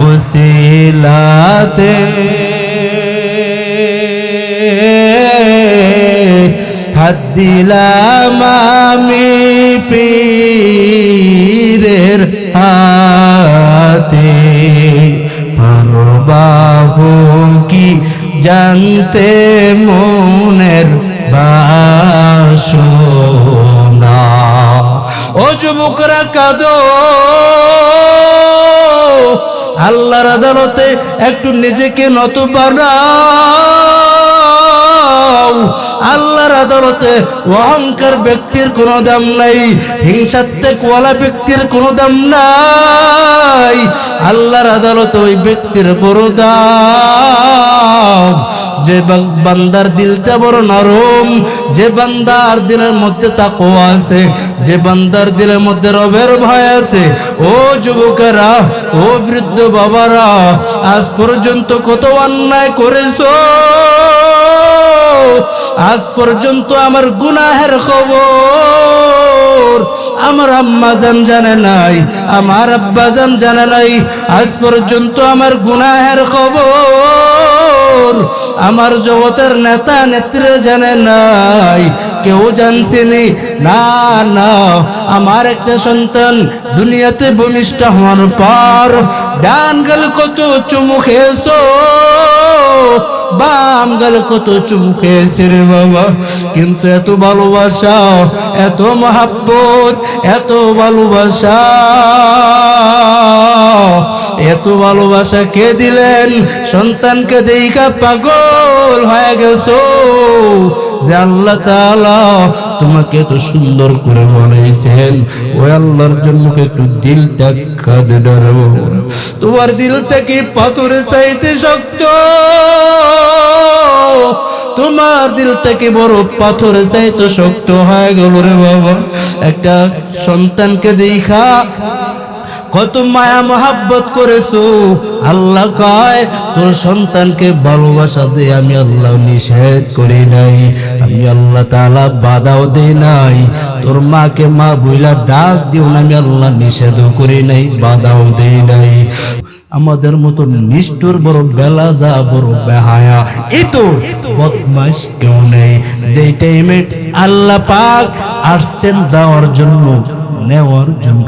উসিলাতে হাত দিলাম আমি পীরের হাতে। পারবাহু কি জানতে মনের বাসনা? ও যুবকরা কাঁদো, আল্লাহর আদালতে একটু নিজেকে নত বানাও। আল্লাহর আদালতে অহংকার ব্যক্তির কোনো দাম নাই, হিংসাত্মকওয়ালা ব্যক্তির কোনো দাম নাই। আল্লাহর আদালতে ওই ব্যক্তির বড় দাম যে বান্দার দিলটা বড় নরম, যে বান্দার দিলের মধ্যে তাকওয়া আছে, যে বান্দার দিলের মধ্যে রবের ভয় আছে। ও যুবকেরা, ও বৃদ্ধ বাবারা, আজ পর্যন্ত কত অন্যায় করেছো, আজ পর্যন্ত আমার গুনাহের খবর আমার আম্মা জান জানে নাই, আমার আব্বা জান জানে নাই। আজ পর্যন্ত আমার গুনাহের খবর আমার জগতের নেতা নেত্রী জানে নাই, কেউ জানছেনি না। না, আমার একটা সন্তান দুনিয়াতে ভূমিষ্ঠ হওয়ার পর ডান গাল কত চুমু খেয়েছো, বাম গাল কত চুমু খেয়েছে রে বাবা, কিন্তু এত ভালোবাসা, এত মহাব্বত, এত ভালোবাসা, এত ভালোবাসা কে দিলেন? সন্তানকে দেখা পাগল হয়ে গেছো যে আল্লাহ তাআলা তোমাকে এত সুন্দর করে বানাইছেন। ওই আল্লাহর জন্য একটু দিলটা কাঁদে ডরো। তোমার দিলটা কি পাথরের চাইতে শক্ত? তোমার দিলটা কি বড় পাথরের চাইতে শক্ত হয়ে গেল রে বাবা? একটা সন্তানকে দেখা কত মায়া মহাব্বত করেছো। আল্লাহ কয় তোর সন্তানকে ভালোবাসা দে, আমি আল্লাহ নিষেধ করি নাই, আমি আল্লাহ তাআলা বাধাও দেই নাই। তোর মাকে মা বইলা ডাক দিও না, আমি আল্লাহ নিষেধও করি নাই, বাধাও দেই নাই। আমাদের মতো নিষ্ঠুর বড় বেলাজা বড় বেহায়া এতো বদমাশ কেউ নেই। যেই টাইমে আল্লাহ পাক আসছেন দেওয়ার জন্য, নেওয়ার জন্য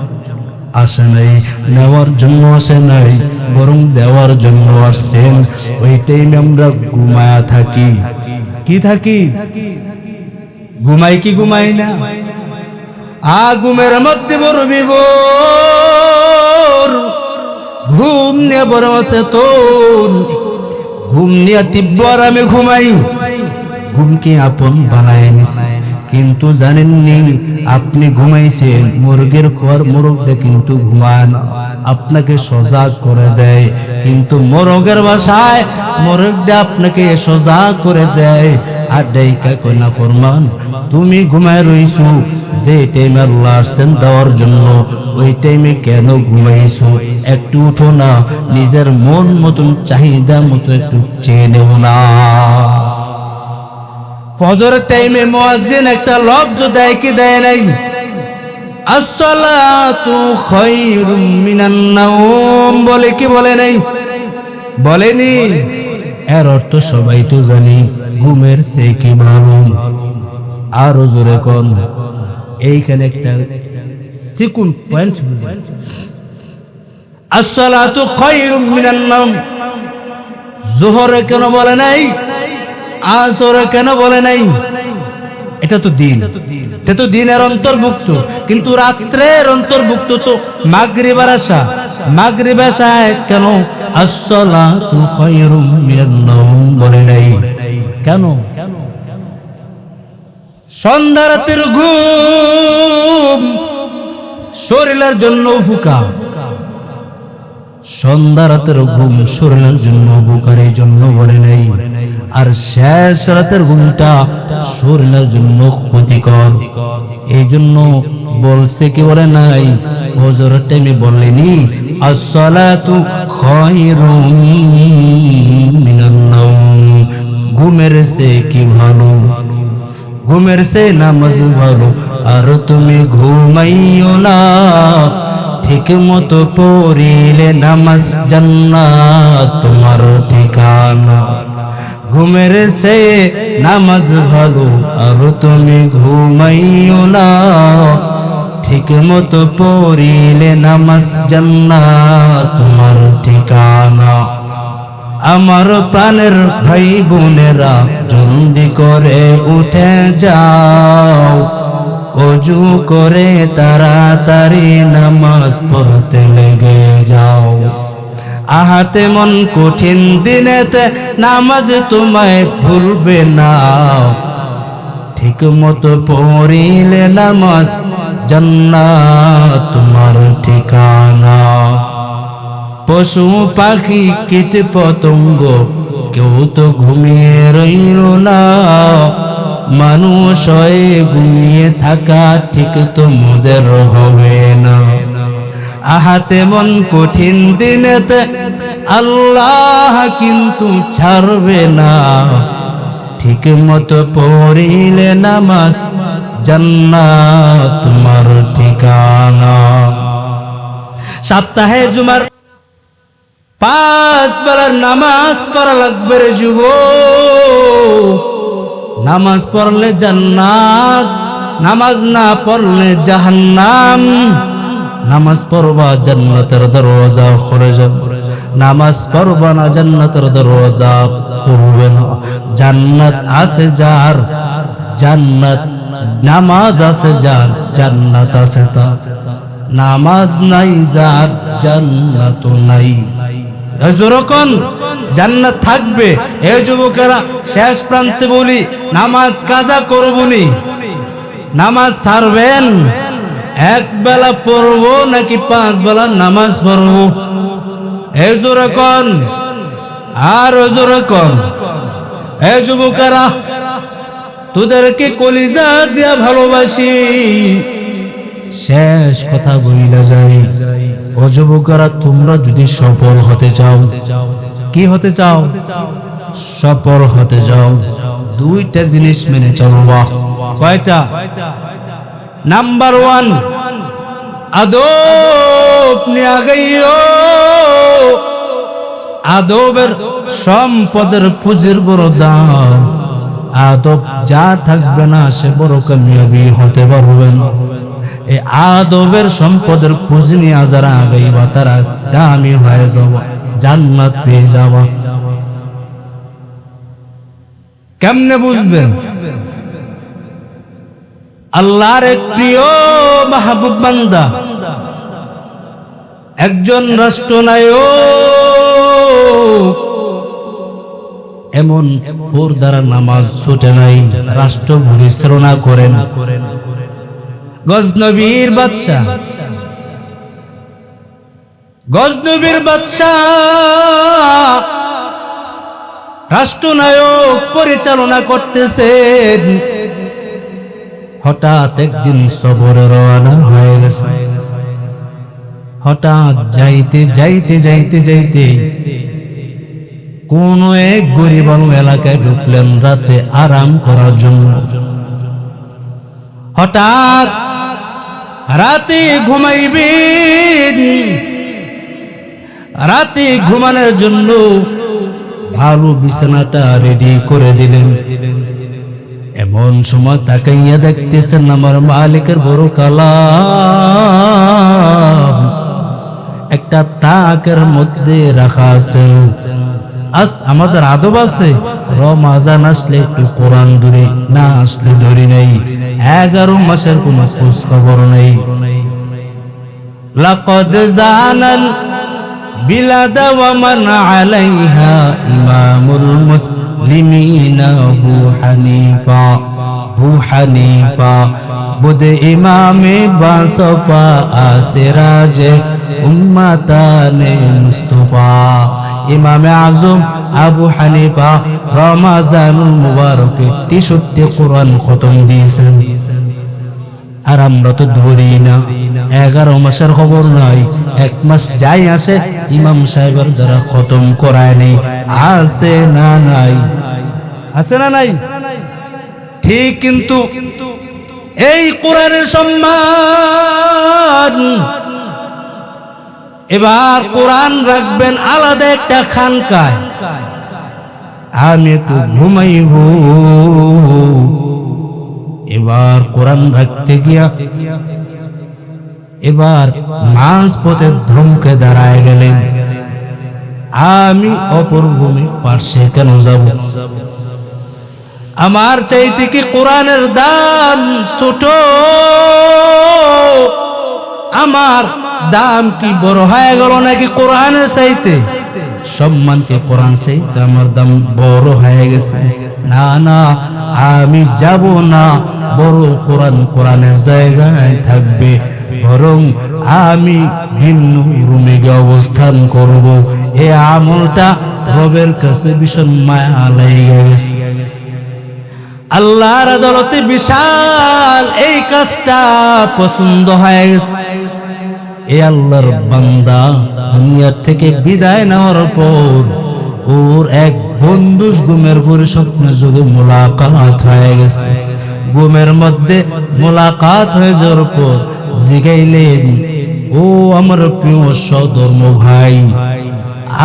আসে নাই, নেওয়ার জন্য আসে নাই, বরং দেওয়ার জন্য আসছেন। ওই টাইমে আমরা ঘুমায়া থাকি। কি থাকি? ঘুমাই কি ঘুমাই না? ঘুমের মধ্যে বড় বিভোর, ঘুম নিয়ে বড় আছে তোর, ঘুম নিয়ে তীব্র আরামে ঘুমাই, ঘুমকে আপন বানায় নিছে। কিন্তু জানেননি আপনি ঘুমাইছেন, মুরগের খোয়ার মোরগটা কিন্তু ঘুমায় না, আপনাকে সজাগ করে দেয়। কিন্তু মোরগের বাসায় মোরগটা আপনাকে সজাগ করে দেয়। আর ডাইকা কই না ফরমান, তুমি ঘুমায় রইছো, যে টাইমে আল্লাহ আসছেন দেওয়ার জন্য, ওই টাইমে কেন ঘুমাইছো? একটু উঠো না, নিজের মন মতন চাহিদা মতো একটু চেয়ে নেব না। ফজরের টাইমে মুয়াজ্জিন একটা লফজ দেয় কি দেয় নাই? আসসালাতু খায়রুম মিনান নাওম বলে কি বলে নাই? বলেনি। এর অর্থ সবাই তো জানি, ঘুমের চেয়ে কি ভালো। আরো জোরে কোন, এইখানে একটা সিকুন পয়েন্ট বুঝেন। আসসালাতু খায়রুম মিনান নাওম যোহরে কেন বলে নাই? আসরে কেন বলে নাই? এটা তো দিন, এটা তো দিনের অন্তর্ভুক্ত, কিন্তু রাত্রের অন্তর্ভুক্ত তো মাগরিবের আশা। মাগরিব আশায় কেন আসসালাতু খায়রুম মিনান নাওম বলে নাই? কেন? সন্ধ্যা রাতের ঘুম শরীরের জন্য উপকার, সন্ধ্যা রাতের ঘুম শরীরের জন্য উপকার, এই জন্য বলে নাই। আর শেষ রাতের ঘুমটা শরীরের জন্য ক্ষতিকর, এই জন্য বলছে কি বলে নাই? ফজরের টাইমে বললেনি আসসালাতু খায়রুম মিনান নাওম, ঘুমের চেয়ে কি ভালো, ঘুমের চেয়ে নামাজ ভালো। আর তুমি ঘুমাইও না, ঠিক মতো পড়িলে নামাজ জান্নাত তোমার ঠিকানা। ঘুমের চেয়ে নামাজ ভালো, আর তুমি ঘুমাইও না, ঠিক মতো পড়িলে নামাজ জান্নাত তোমার ঠিকানা। আমার প্রাণের ভাই বোনেরা জলদি করে উঠে যাও, ওযু করে তাড়াতাড়ি নামাজ পড়তে লেগে যাও। আহাতে মন কঠিন দিনেতে নামাজ তোমায় ভুলবে না, ঠিক মতো পড়িলে নামাজ জান্নাত তোমার ঠিকানা। পশু পাখি কীট পতঙ্গ কেউ তো ঘুমিয়ে রইল না, মানুষ হয়ে ঘুমিয়ে থাকা ঠিক তোমাদের হবে না। আহাতে মন কঠিন দিনেতে আল্লাহ কিন্তু ছাড়বে না, ঠিক মতো পড়িলে নামাজ জান্নাত তোমার ঠিকানা। সপ্তাহে জুমার 5 বেলার নামাজ পড়া লাগবে রে যুবক। নামাজ পড়লে জান্নাত, নামাজ না পড়লে জাহান্নাম। নামাজ পড়বা জান্নাতের দরওয়াজা খুলে যাবে, নামাজ পড়বা না জান্নাতের দরওয়াজা খুলবে না। জান্নাত আছে যার, জান্নাত নামাজ আছে যার, জান্নাত আছে তার। নামাজ নাই যার, জান্নাত নাই। যখন জান্নাত থাকবে। এই যুবকেরা শেষ প্রান্তে বলি, নামাজ কাজা করবনি, নামাজ ছাড়বেন? এক বেলা পড়বো নাকি 5 বেলা নামাজ পড়বো? এই যুবকন আর যুবকন, এই যুবকেরা তোদেরকে কলিজা দিয়া ভালোবাসি। শেষ কথা বইলা যাই, ও যুবকেরা তোমরা যদি সফল হতে চাও, কি হতে চাও? সফল হতে চাও, 2টা জিনিস মেনে চলবা। কয়টা? নাম্বার 1, আদব নিয়ে গাইও। আদবের সম্পদের পুঁজির বড় দাম। আদব যা থাকবে না সে বড় কামিয়াবি হতে পারবে না। এই আদবের সম্পদের পুঁজি নিয়ে যারা আগাইবা তারা দামি হয়ে যাওয়া, জান্নাত পেয়ে যাওয়া। কেমনে বুঝবেন? আল্লাহর এক প্রিয় মাহবুব বান্দা, একজন রাষ্ট্রনায়ক, এমন ওর দ্বারা নামাজ ছুটে নাই, রাষ্ট্র পরিচালনা করেন। গজনবীর বাদশাহ, গজনবীর বাদশাহ রাষ্ট্রনায়ক পরিচালনা করতেছেন। হঠাৎ একদিন সফরে রওনা হয়ে গেছে। হঠাৎ যাইতে যাইতে যাইতে যাইতে কোন এক গরিবানু এলাকায় ঢুকলেন রাতে আরাম করার জন্য। হঠাৎ রাতে ঘুমাইবেন, রাতে ঘুমানোর জন্য ভালো বিছানাটা রেডি করে দিলেন। এমন সময় তাকাইয়া দেখতেছেন আমার মালিকের বড় কালাম একটা তাকের মধ্যে রাখা আছে। আজ আমাদের আদব আছে, রমজান আসলে একটু কোরআন ধরি, না আসলে ধরি নাই। 11 মাসের কোন খোঁজ খবর নেই। লাকাদ জানাল বিলাদ ওয়া মান আলাইহা ইমামুল মুসলিমিনা আবু হানিফা। আবু হানিফা বুদ ইমামে বাসফা আসিরাজে উম্মাতানে মুস্তাফা। ইমামে আজম আবু হানিফা রমজানুল মুবারকে 63 কোরআন খতম দিয়েছেন। আর আমরা তো ধরি না, 11 মাসের খবর নাই। 1 মাস যাই আসে ইমাম সাহেবের দ্বারা খতম করায় নেই। আছে না নাই? আছে না নাই? ঠিক, কিন্তু এই কোরআনের সম্মান, এবার কোরআন রাখবেন আলাদা একটা খানকায়। আমি একটু ঘুমাইব। এবার কোরআন রাখতে গিয়া এবার মাঝপথে ধমকে দাঁড়ায় গেলেন। আমি অপর ভূমি পার্শ্বে কেন যাব? আমার চাইতে কি কোরআনের দাম ছোট? আমার দাম কি বড় হয়ে গেল নাকি কোরআনের চাইতে? সম্মান কি কোরআন চাইতে আমার দাম বড় হয়ে গেছে? না না, আমি যাব না, বড় কোরআন কোরআনের জায়গায় থাকবে। বরং আমি ভিন্ন রুমে গিয়ে অবস্থান করব। এই আমলটা রবের কাছে ভীষণ মায়া লেগে গেছে। আল্লাহর আদালতে বিশাল এই কাজটা পছন্দ হয়ে গেছে। এই আল্লাহর বান্দা দুনিয়া থেকে বিদায় নেওয়ার পর ওর এক বন্ধু ঘুমের ঘরে স্বপ্নে যোগে মোলাকাত হয়ে গেছে। ঘুমের মধ্যে মোলাকাত হয়ে যাওয়ার পর জিগাইলেন, ও আমার প্রিয় সধর্ম ভাই,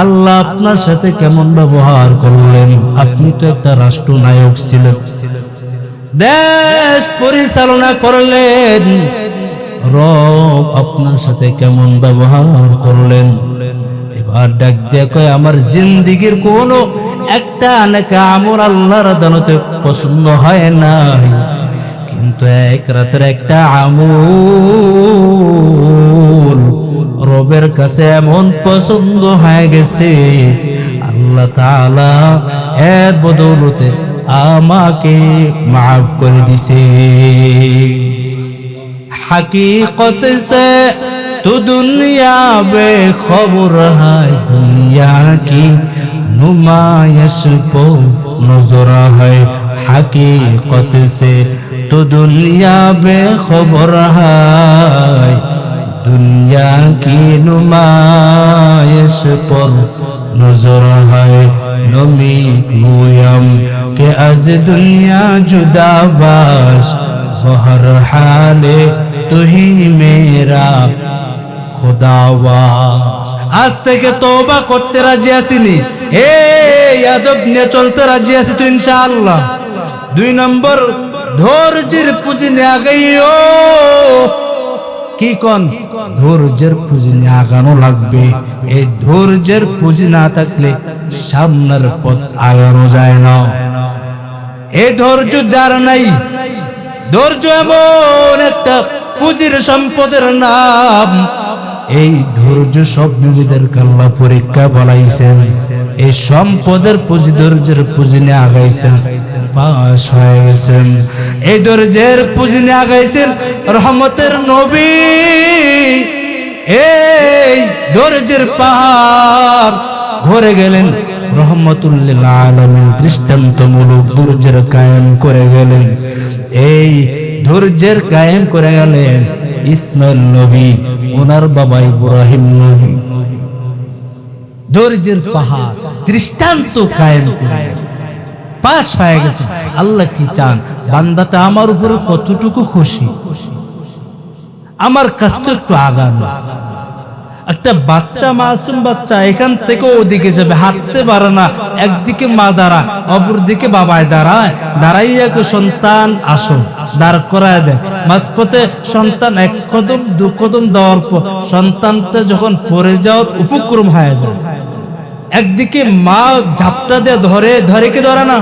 আল্লাহ আপনার সাথে কেমন ব্যবহার করলেন? আপনি তো একটা রাষ্ট্রনায়ক ছিলেন, দেশ পরিচালনা করলেন, রব আপনার সাথে কেমন ব্যবহার করলেন? এবার ডাক দিয়ে কয়, আমার জিন্দেগির কোনো একটা নেকা আমল আল্লাহর আদালতে পছন্দ হয় না, কিন্তু এক রাতের একটা আমল রবের কাছে এমন পছন্দ হয়ে গেছে, আল্লাহ তাআলা এর বদৌলতে আমাকে মাফ করে দিছে। हकीकत से तो दुनिया बेखबर है, दुनिया की नुमाइश को नजर है। हकीकत से तो दुनिया बेखबर है, दुनिया की नुमाइश पर नजर है। नमी गोयम के आज दुनिया जुदा बाश, हर हाले तू ही मेरा खुदावास। आज থেকে তওবা করতে রাজি আছিনি, এই আদব নিয়ে চলতে রাজি আছি তো ইনশাআল্লাহ। 2 নম্বর, ধৈর্যের পুঁজি নিয়ে আগাইও। কি কোন? ধৈর্যের পুঁজি নিয়ে আগানো লাগবে। এই ধৈর্যের পুঁজি না থাকলে সামনের পথ আগানো যায় না। এই ধৈর্য যার নাই, ধৈর্য এমন একটা পুঁজির সম্পদের নাম, এই ধৈর্য সব নবীদের আল্লাহ পরীক্ষা বলাইছেন। এই সম্পদের পুঁজি, ধৈর্যের পুঁজি নিয়ে আগাইছেন, পাশ হয়ে গেছেন। এই ধৈর্যের পুঁজি নিয়ে আগাইছেন রহমতের নবী। এই ধৈর্যের পাহাড় ঘুরে গেলেন, রহমতুল লিল আলামিন দৃষ্টান্তমূলক ধৈর্যের কায়েম করে গেলেন। এই ধৈর্যের কায়েম করে গেলেন ইসমাইল নবী, ওনার বাবা ইব্রাহিম নবী। ধৈর্যের পাহাড় দৃষ্টান্ত কায়েম করে পাশ হয়ে গেছে। আল্লাহ কি চান? বান্দাটা আমার উপরে কতটুকু খুশি, আমার কাছ তো একটু আগানো। একটা বাচ্চা, মাসুম বাচ্চা এখান থেকে ওদিকে যাবে, হাঁটতে পারে না, একদিকে মা দাঁড়ায়, অপর দিকে বাবায় দাঁড়ায়, দাঁড়াইয়া সন্তান আসো দাঁড় করায় দেয়। মাঝপথে সন্তান 1 কদম 2 কদম দেওয়ার পর সন্তানটা যখন পড়ে যাওয়ার উপক্রম হয়ে যায়, একদিকে মা ঝাপটা দিয়ে ধরে, ধরে কে ধরে না,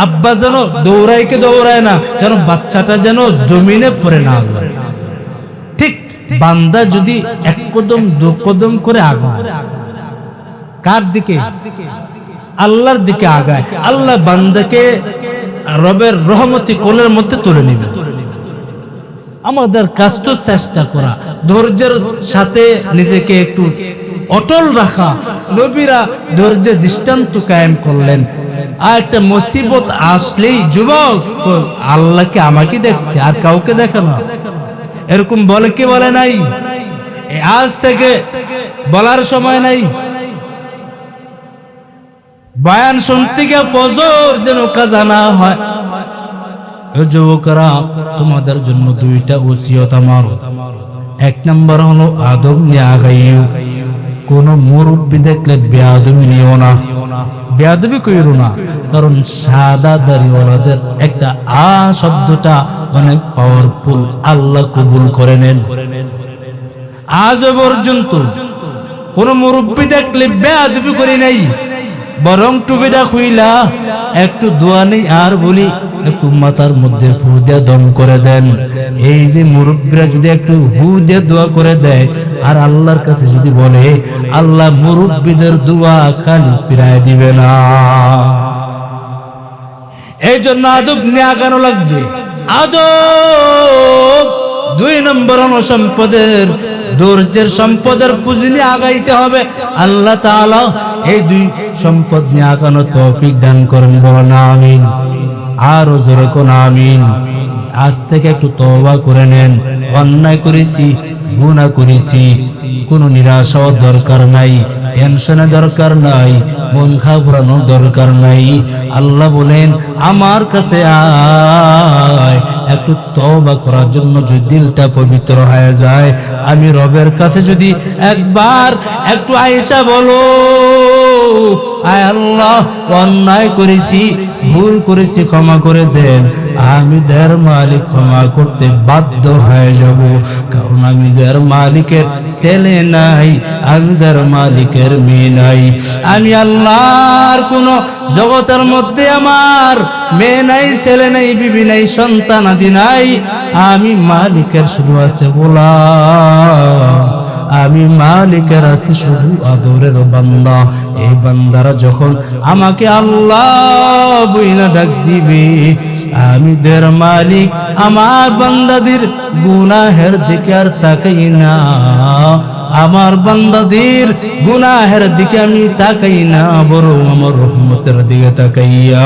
আব্বা যেন দৌড়াইকে দৌড়ায় না, কেন বাচ্চাটা যেন জমিনে পড়ে না যায়। ঠিক বান্দা যদি 1 কদম 2 কদম করে আগায়, কার দিকে? আল্লাহর দিকে আগায়, আল্লাহ বান্দাকে রবের রহমতি কোলের মধ্যে তুলে নেবে। আমাদের কাজ তো চেষ্টা করা, ধৈর্যের সাথে নিজেকে একটু অটল রাখা। নবীরা ধৈর্যের দৃষ্টান্ত কায়েম করলেন। আর একটা মুসিবত আসলেই যুবক, আল্লাহকে আমাকে দেখছে আর কাউকে দেখে না, এরকম বলে কি বলে নাই? আজ থেকে বলার সময় নাই। বয়ান শুনতে গিয়ে ফজর যেন কাজা না হয়। যুবকরা, তোমাদের জন্য 2টা ওসিয়ত আমার। 1 নম্বর হলো আদব নিয়ে আগাইও। কোন মুরব্বি দেখলে বেয়াদবি নিও না, বেয়াদবি কইরো না, কারণ সাদা দাড়িওয়ালাদের একটা শব্দটা অনেক পাওয়ারফুল, আল্লাহ কবুল করে নেন। আজ পর্যন্ত কোন মুরব্বি দেখলে বেয়াদবি করি নাই, বরং টুপিটা খুইলা একটু দোয়া নেই আর বলি একটু মাথার মধ্যে ফু দিয়ে দম করে দেন। এই যে মুরব্বীরা যদি একটু ফু দিয়ে দোয়া করে দেয় আর আল্লাহর কাছে যদি বলে, আল্লাহ মুরব্বীদের দোয়া খালি ফিরায় দিবে না। এই জন্য আদব নিয়ে আগানো লাগবে। আদব 2 নম্বর হলো সম্পদের, ধৈর্যের সম্পদের পুঁজি নিয়ে আগাইতে হবে। আল্লাহ তাআলা এই 2 সম্পদ নিয়ে আগানো তৌফিক দান করেন, বলেন আমিন। আরো জোরে কোন আমিন। আজ থেকে একটু তওবা করে নেন। অন্যায় করেছি, গুনাহ করেছি, কোনো নিরাশা দরকার নাই, টেনশনের দরকার নাই, মন ঘাবড়ানোর দরকার নাই। আল্লাহ বলেন আমার কাছে আয়, একটু তওবা করার জন্য যদি দিলটা পবিত্র হয়ে যায়, আমি রবের কাছে যদি একবার একটু আয়েশা বলো, আয় আল্লাহ অন্যায় করেছি, ভুল করেছি, ক্ষমা করে দেন, আমি দেহের মালিক ক্ষমা করতে বাধ্য হয়ে যাব। কারণ আমি দেহের মালিকের ছেলে নাই, আমি দেহের মালিকের মেয়ে নাই। আমি আল্লাহর কোন জগতের মধ্যে আমার মেয়ে নাই, ছেলে নাই, বিবি নাই, সন্তান আদি নাই। আমি মালিকের শুধু আছে গোলাম, আমি মালিকের আছি শুধু আদরের বান্দা। এই বান্দারা যখন আমাকে আল্লাহ বইলা ডাক দিবে, আমি দের মালিক আমার বান্দাদের গুনাহের দিকে আর তাকাই না, আমার বান্দাদের গুনাহের দিকে আমি তাকাই না, বরং আমার রহমতের দিকে তাকাইয়া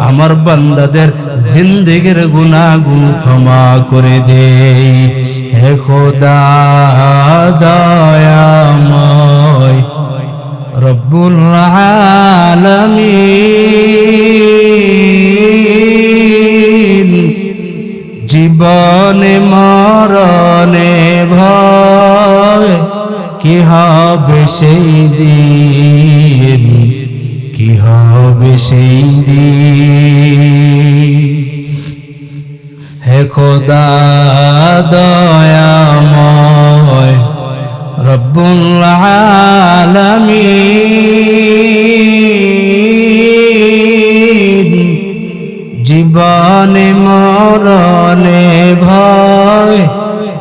আমার বান্দাদের জিন্দেগির গুনাহগুলো ক্ষমা করে দেই। হে খোদা দয়াময় রব্বুল আলামিন, জীবনে মরণে ভয় কি হবে সেই দিন, কি হবে সেই দিন। হে খোদা দয়াময় রব্বুল আলামিন, জীবনে মরণে ভয়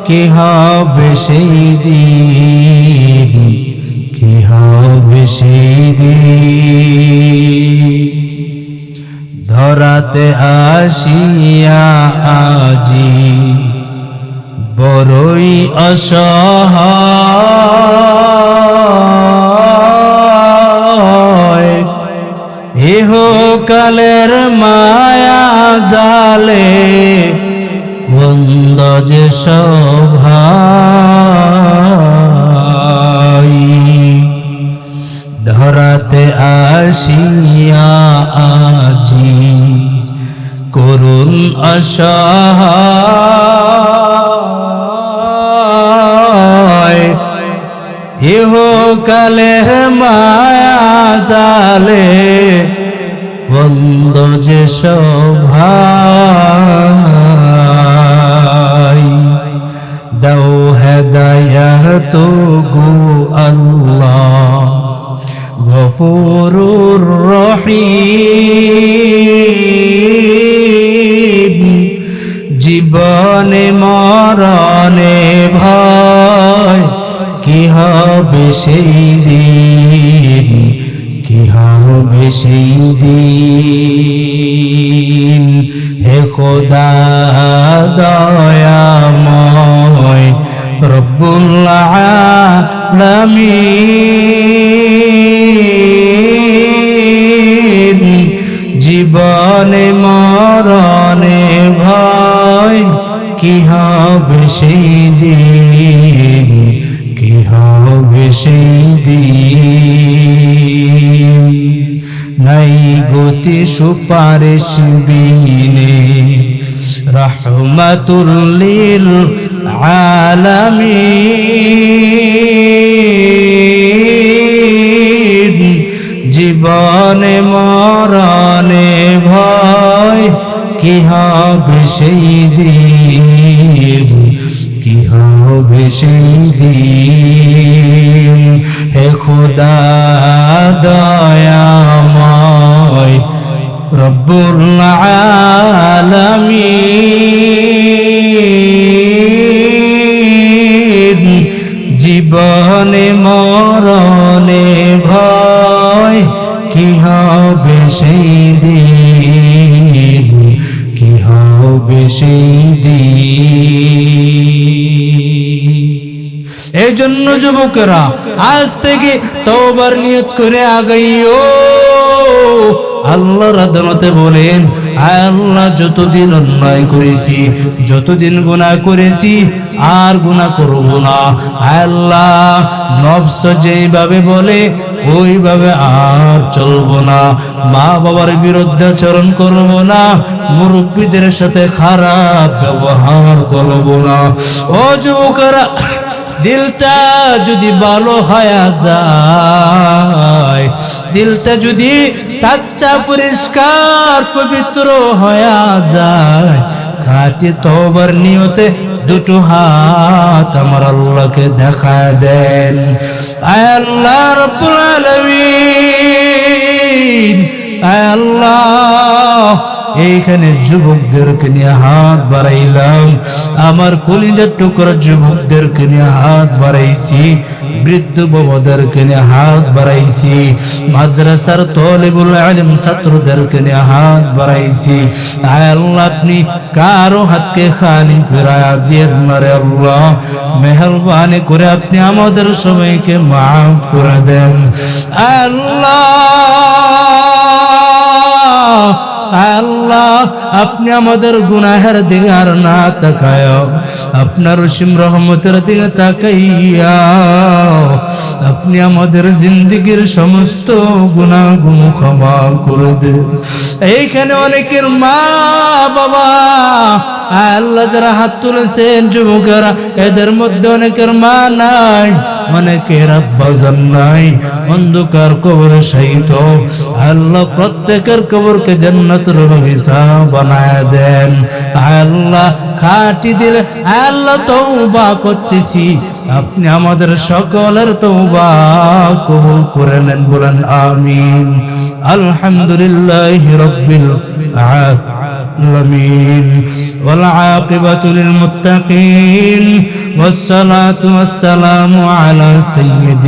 কি হবে সেই দিন, কি হবে সেই দিন। ধরাতে আসিয়া আজি বড়ই অসহায়, ইহকালের মায়া জালে বন্ধ যে সভাই। ধরাতে আসিয়া আজি করুণ অসহায়, ইহকালের মায়া জালে বন্ধ যে সভাই। দাও হেদায়াত গো আল্লাহ গফুরুর রহিম, জীবনে মরণে ভয় কি হবে সেই দিন, কি হবে সেই দিন। হে খোদা দয়াময় রব্বুল আলামিন, জীবনে মরণে ভয় কি হবে সেই দিন, কি হবে সেই দিন। নাই গতি সুপারিশ বিনে রহমাতুল লিল আলামিন, জীবনে মরণে ভয় কি হবে সেই দিন, কি হবে সেই দিন। হে খোদা দয়াময় রব্বুল আলামিন, জীবনে মরণে ভয় কি হবে সেই দিন, কি হবে সেই দিন। এই জন্য যুবকেরা আজ থেকে তওবার নিয়ত করে আগাইও। আল্লাহর আদালতে বলেন আয় আল্লাহ যতদিন অন্যায় করেছি, যতদিন গুনাহ করেছি আর গুনাহ করব না। আয় আল্লাহ নফস যেইভাবে বলে ওইভাবে আর চলবো না, মা বাবার বিরুদ্ধে আচরণ করব না, মুরব্বীদের সাথে খারাপ ব্যবহার করব না। ও যুবকরা, দিলটা যদি ভালো হয়ে যায়, দিলটা যদি সাচ্চা পরিষ্কার পবিত্র হয়ে যায়, খাঁটি তওবার নিয়তে দুটো হাত আমার আল্লাহকে দেখা দেন। আয় আল্লাহ রাব্বুল আলামিন, আয় আল্লাহ এইখানে যুবকদেরকে নিয়ে হাত বাড়াইলাম, আমার কলিজার টুকরা যুবকদেরকে নিয়ে হাত বাড়াইছি, বৃদ্ধ বাবাদেরকে নিয়ে হাত বাড়াইছি, মাদ্রাসার তালিবুল ইলম ছাত্রদেরকে নিয়ে হাত বাড়াইছি। আয় আল্লাহ আপনি কারো হাতকে খালি ফিরায়া দিয়েন না রে আল্লাহ, মেহেরবানি করে আপনি আমাদের সবাইকে মাফ করে দেন। আল্লাহ আল্লাহ আপনি আমাদের গুনাহের দিকে আর না তাকায়, আপনার অসীম রহমতের দিকে তাকাইয়া আপনি আমাদের জিন্দেগীর সমস্ত গুনাহগুলো ক্ষমা করে দেন। এইখানে অনেকের মা বাবা আল্লাহ যারা হাত তুলেছেন যুবকেরা, এদের মধ্যে অনেকের মা নাই, অনেকের আব্বাজান নাই, অন্ধকার কবরে শায়িত। আল্লাহ প্রত্যেকের কবরকে জান্নাতের বাগিচা বানায় দেন। আল্লাহ খাঁটি দিলে আল্লাহ তওবা করতেছি, আপনি আমাদের সকলের তওবা কবুল করে নেন, বলেন আমিন। আলহামদুলিল্লাহি রাব্বিল আলামিন ওয়াল আকিবাতু লিল মুত্তাকিন والصلاة والسلام على سيد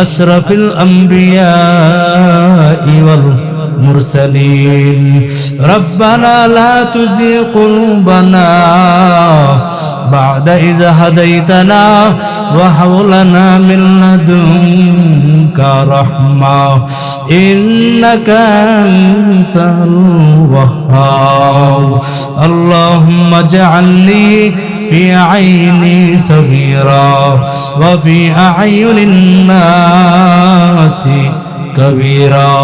أشرف الأنبياء والمرسلين. ربنا لا تزغ قلوبنا بعد إذ هديتنا وهب لنا من لدنك رحمة إنك أنت الوهاب. اللهم اجعلني في عيني صغيرا وفي أعين الناس كبيرا.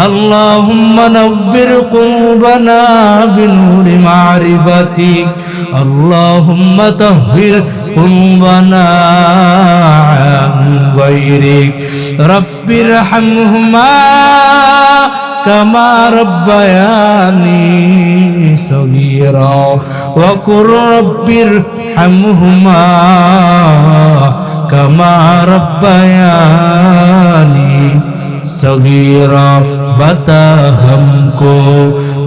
اللهم نور قلوبنا بنور معرفتك. اللهم طهر قلوبنا عن غيرك. رب ارحمهما كما ربياني صغيرا وقل رب ارحمهما كما ربياني صغيرا. बता हमको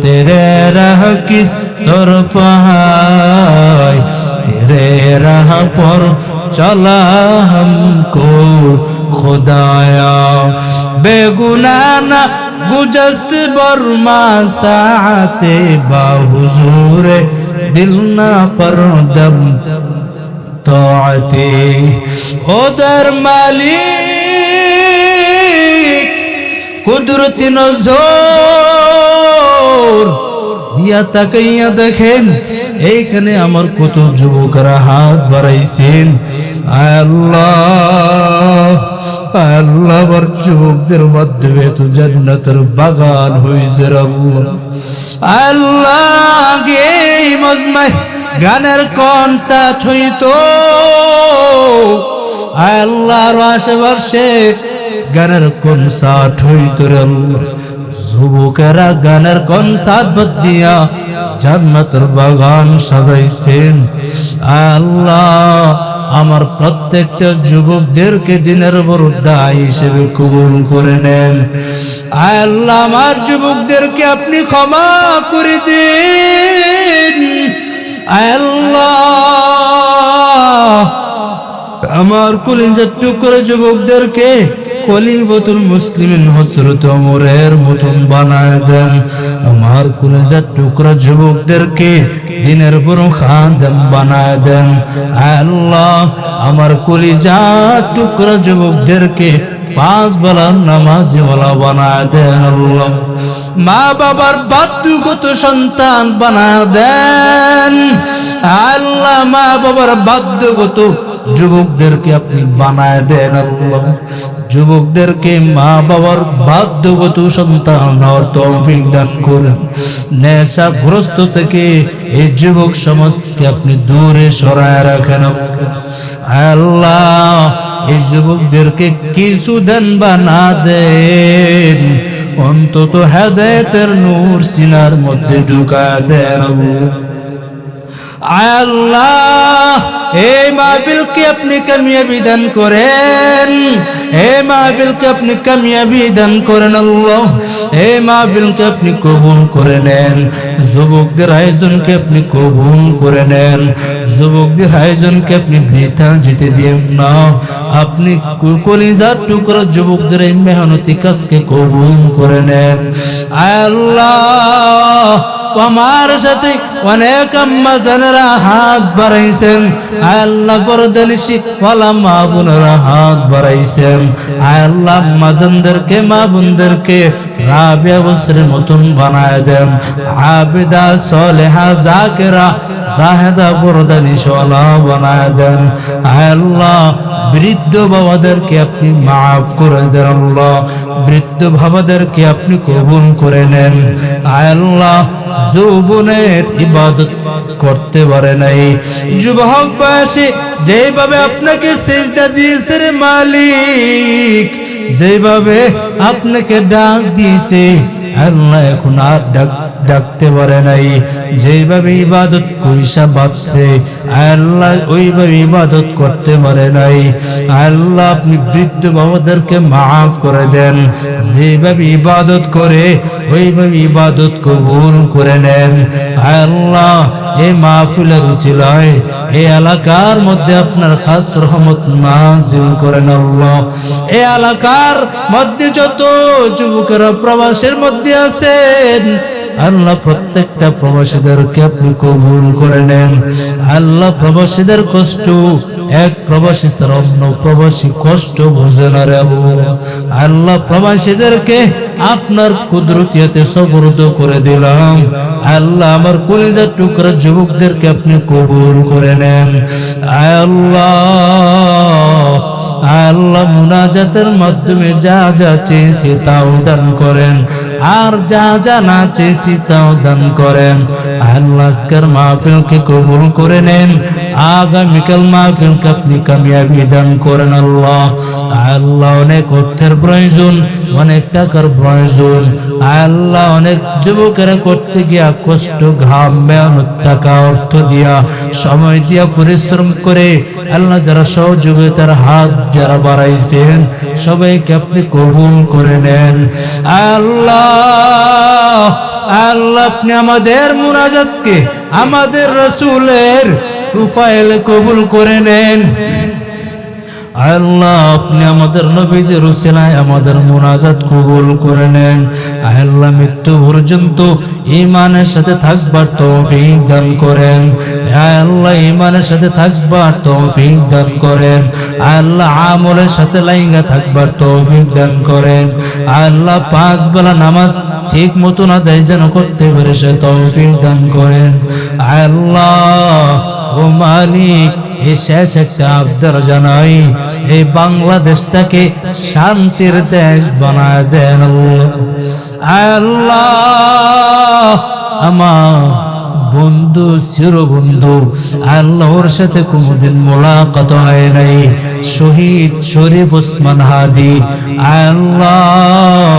तेरे राह किस तरफ है, तेरे राह पर चला हमको खुदाया. बेगुनाह गुजस्त बर्मा साते बाहुजूरे दिल ना कर दम तोआते. ओ दर मालिक कुदरती नजर দিয়া তাকাইয়া দেখেন, এইখানে আমার কত যুবকরা হাত বাড়াইছেন। আল্লাহ আল্লাহ আমার যুবকদের মাধ্যমে তো জান্নাতের বাগান হয়েছে আল্লাহ। গে মজমায় গানের কনসার্ট হইতো আল্লাহর আশেপাশে, গানের কনসার্ট হইতো রে আল্লাহ। যুবকেরা গানের কনসার্ট বাদ দিয়া জান্নাতের বাগান সাজাইছেন। আল্লাহ আমার প্রত্যেকটা যুবকদেরকে দিনের বরুদ্ধা হিসেবে কবুল করে নেন। আল্লাহ আমার যুবকদেরকে আপনি ক্ষমা করে দিন। আল্লাহ আমার কলিজার টুকরা যুবকদেরকে খলিফাতুল মুসলিমিন হযরত ওমরের মতন বানায় দেন। আমার কলিজার টুকরা যুবকদেরকে দিনের বড় খাদেম বানায় দেন। আল্লাহ আমার কলিজার টুকরা যুবকদেরকে পাঁচ বেলা নামাজি ওয়ালা বানায় দেন আল্লাহ। মা বাবার বাধ্যগত সন্তান বানায় দেন আল্লাহ। মা বাবার বাধ্যগত যুবকদেরকে আপনি বানায় দেন আল্লাহ। যুবকদেরকে মা বাবার বাধ্যগত সন্তান হওয়ার তৌফিক দান করেন। নেশাগ্রস্ত থেকে এই যুবক সমাজকে আপনি দূরে সরায় রাখেন আল্লাহ। এই যুবকদেরকে কিছু দেন বা না দেন, অন্তত হেদায়েতের নূর সিনার মধ্যে ঢুকায় দেন আল্লাহ। এই মাহফিলকে আপনি কামিয়াবি দান করেন, এই মাহফিলকে আপনি কামিয়াবি দান করেন আল্লাহ। এই মাহফিলকে আপনি কবুল করে নেন। যুবকদের আয়োজনকে আপনি কবুল করে নেন। যুবকদের আয়োজনকে আপনি বৃথা যেতে দিন না। আপনি কলিজার টুকরা যুবকদের এই মেহনতি কাজকে কবুল করে নেন আল্লাহ। আমার সাথে অনেক আম্মা জানেরা হাত বাড়াইছেন আল্লাহ। পরদানিশি ওয়ালা মা বোনেরা হাত বাড়াইছেন আল্লাহ। আম্মা জানদেরকে মা বোনদেরকে রাবিয়া বসরের মতন বানায় দেন, আবিদা সলেহা জাকেরা জাহেদা পরদানিশি ওয়ালা বানায় দেন আল্লাহ। বৃদ্ধ বাবাদেরকে আপনি মাফ করে দেন আল্লাহ। বৃদ্ধ বাবাদেরকে আপনি কবুল করে নেন আল্লাহ। যৌবনের ইবাদত করতে পারে নাই, যুবক বয়সে যেভাবে আপনাকে সিজদা দিয়েছে রে মালিক, যেভাবে আপনাকে ডাক দিয়েছে আল্লাহ, এখন আর ডাকতে পারে নাই। যেভাবে ইবাদত কইসা বাঁচছে আল্লাহ, ওইভাবে ইবাদত করতে পারে নাই আল্লাহ। আপনি বৃদ্ধ বাবাদেরকে মাফ করে দেন। যেভাবে ইবাদত করে ওইভাবে ইবাদত কবুল করে নেন আল্লাহ। এই মাহফিলের উসিলায় এই এলাকার মধ্যে আপনার খাস রহমত নাজিল করেন আল্লাহ। এই এলাকার মধ্যে যত যুবকেরা প্রবাসের মধ্যে আছেন আল্লাহ, প্রত্যেকটা প্রবাসীদেরকে আপনি কবুল করে নেন আল্লাহ। প্রবাসীদের কষ্ট এক প্রবাসী ছাড়া অন্য প্রবাসী কষ্ট বুঝে না রে আল্লাহ। প্রবাসীদেরকে আপনার কুদরতিয়াতে সুপুর্দ করে দিলাম আল্লাহ। আমার কলিজার টুকরা যুবকদেরকে আপনি কবুল করে নেন আল্লাহ। আল্লাহ মুনাজাতের মাধ্যমে যা যা চেয়েছি তাও দান করেন, আর যা যা না চেয়েছি তাও দান করেন আল্লাহ। আজকের মাহফিলকে কবুল করে নেন। আগামীকাল মাহফিলকে আপনি কামিয়াবি দান করেন আল্লাহ। আল্লাহ অনেক অর্থের প্রয়োজন, অনেক টাকার প্রয়োজন আল্লাহ। অনেক যুবকেরা করতে গিয়া কষ্ট, ঘাম, মেহনত, টাকা, অর্থ দিয়া, সময় দিয়া, পরিশ্রম করে আল্লাহ যারা সহযোগিতার হাত যারা বাড়াইছেন সবাইকে আপনি কবুল করে নেন আল্লাহ। আল্লাহ আপনি আমাদের মুনাজাতকে আমাদের রাসূলের তুফাইল কবুল করে নেন আল্লাহ। আপনি আমাদের নবীজির উসিলায় আমাদের মুনাজাত কবুল করে নেন আল্লাহ। মৃত্যু পর্যন্ত ঈমানের সাথে থাকবার তৌফিক দান করেন আল্লাহ। ঈমানের সাথে থাকবার তৌফিক দান করেন আল্লাহ। আমলের সাথে লাইগা থাকবার তৌফিক দান করেন আল্লাহ। পাঁচ বেলা নামাজ ঠিক মতন আদায় যেন করতে পারে সে তৌফিক দান করেন আল্লাহ। ও মালিক, এই শেষ একটা আবদার জানাই, এই বাংলাদেশটাকে শান্তির দেশ বানায় দেন আল্লাহ। আমার বন্ধু চিরবন্ধু আল্লাহ, ওর সাথে কোনদিন মোলাকাত হয় নাই, শহীদ শরীফ ওসমান হাদি আল্লাহ,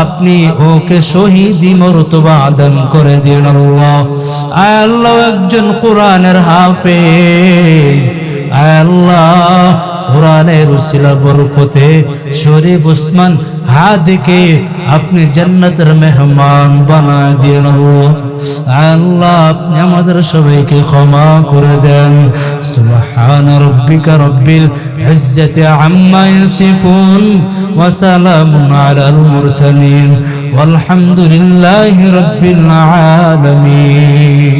আপনি ওকে শহীদি মর্তবা দান করে দিন আল্লাহ। আল্লাহ একজন কোরআনের হাফেজ আল্লাহ, কোরআনের উসিলা বরকতে শরীফ ওসমান হাদিকে আপনি জান্নাতের মেহমান বানায় দিন আল্লাহ। আপনি আমাদের সবাইকে ক্ষমা করে দেন। সুবহান রাব্বিকা রাব্বিল ইজ্জাতি আম্মা ইয়াসিফুন ওয়া সালামুন আলাল মুরসালিন ওয়ালহামদুলিল্লাহি রাব্বিল আলামিন।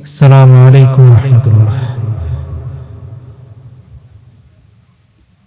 আসসালামু আলাইকুম ওয়া রাহমাতুল্লাহ।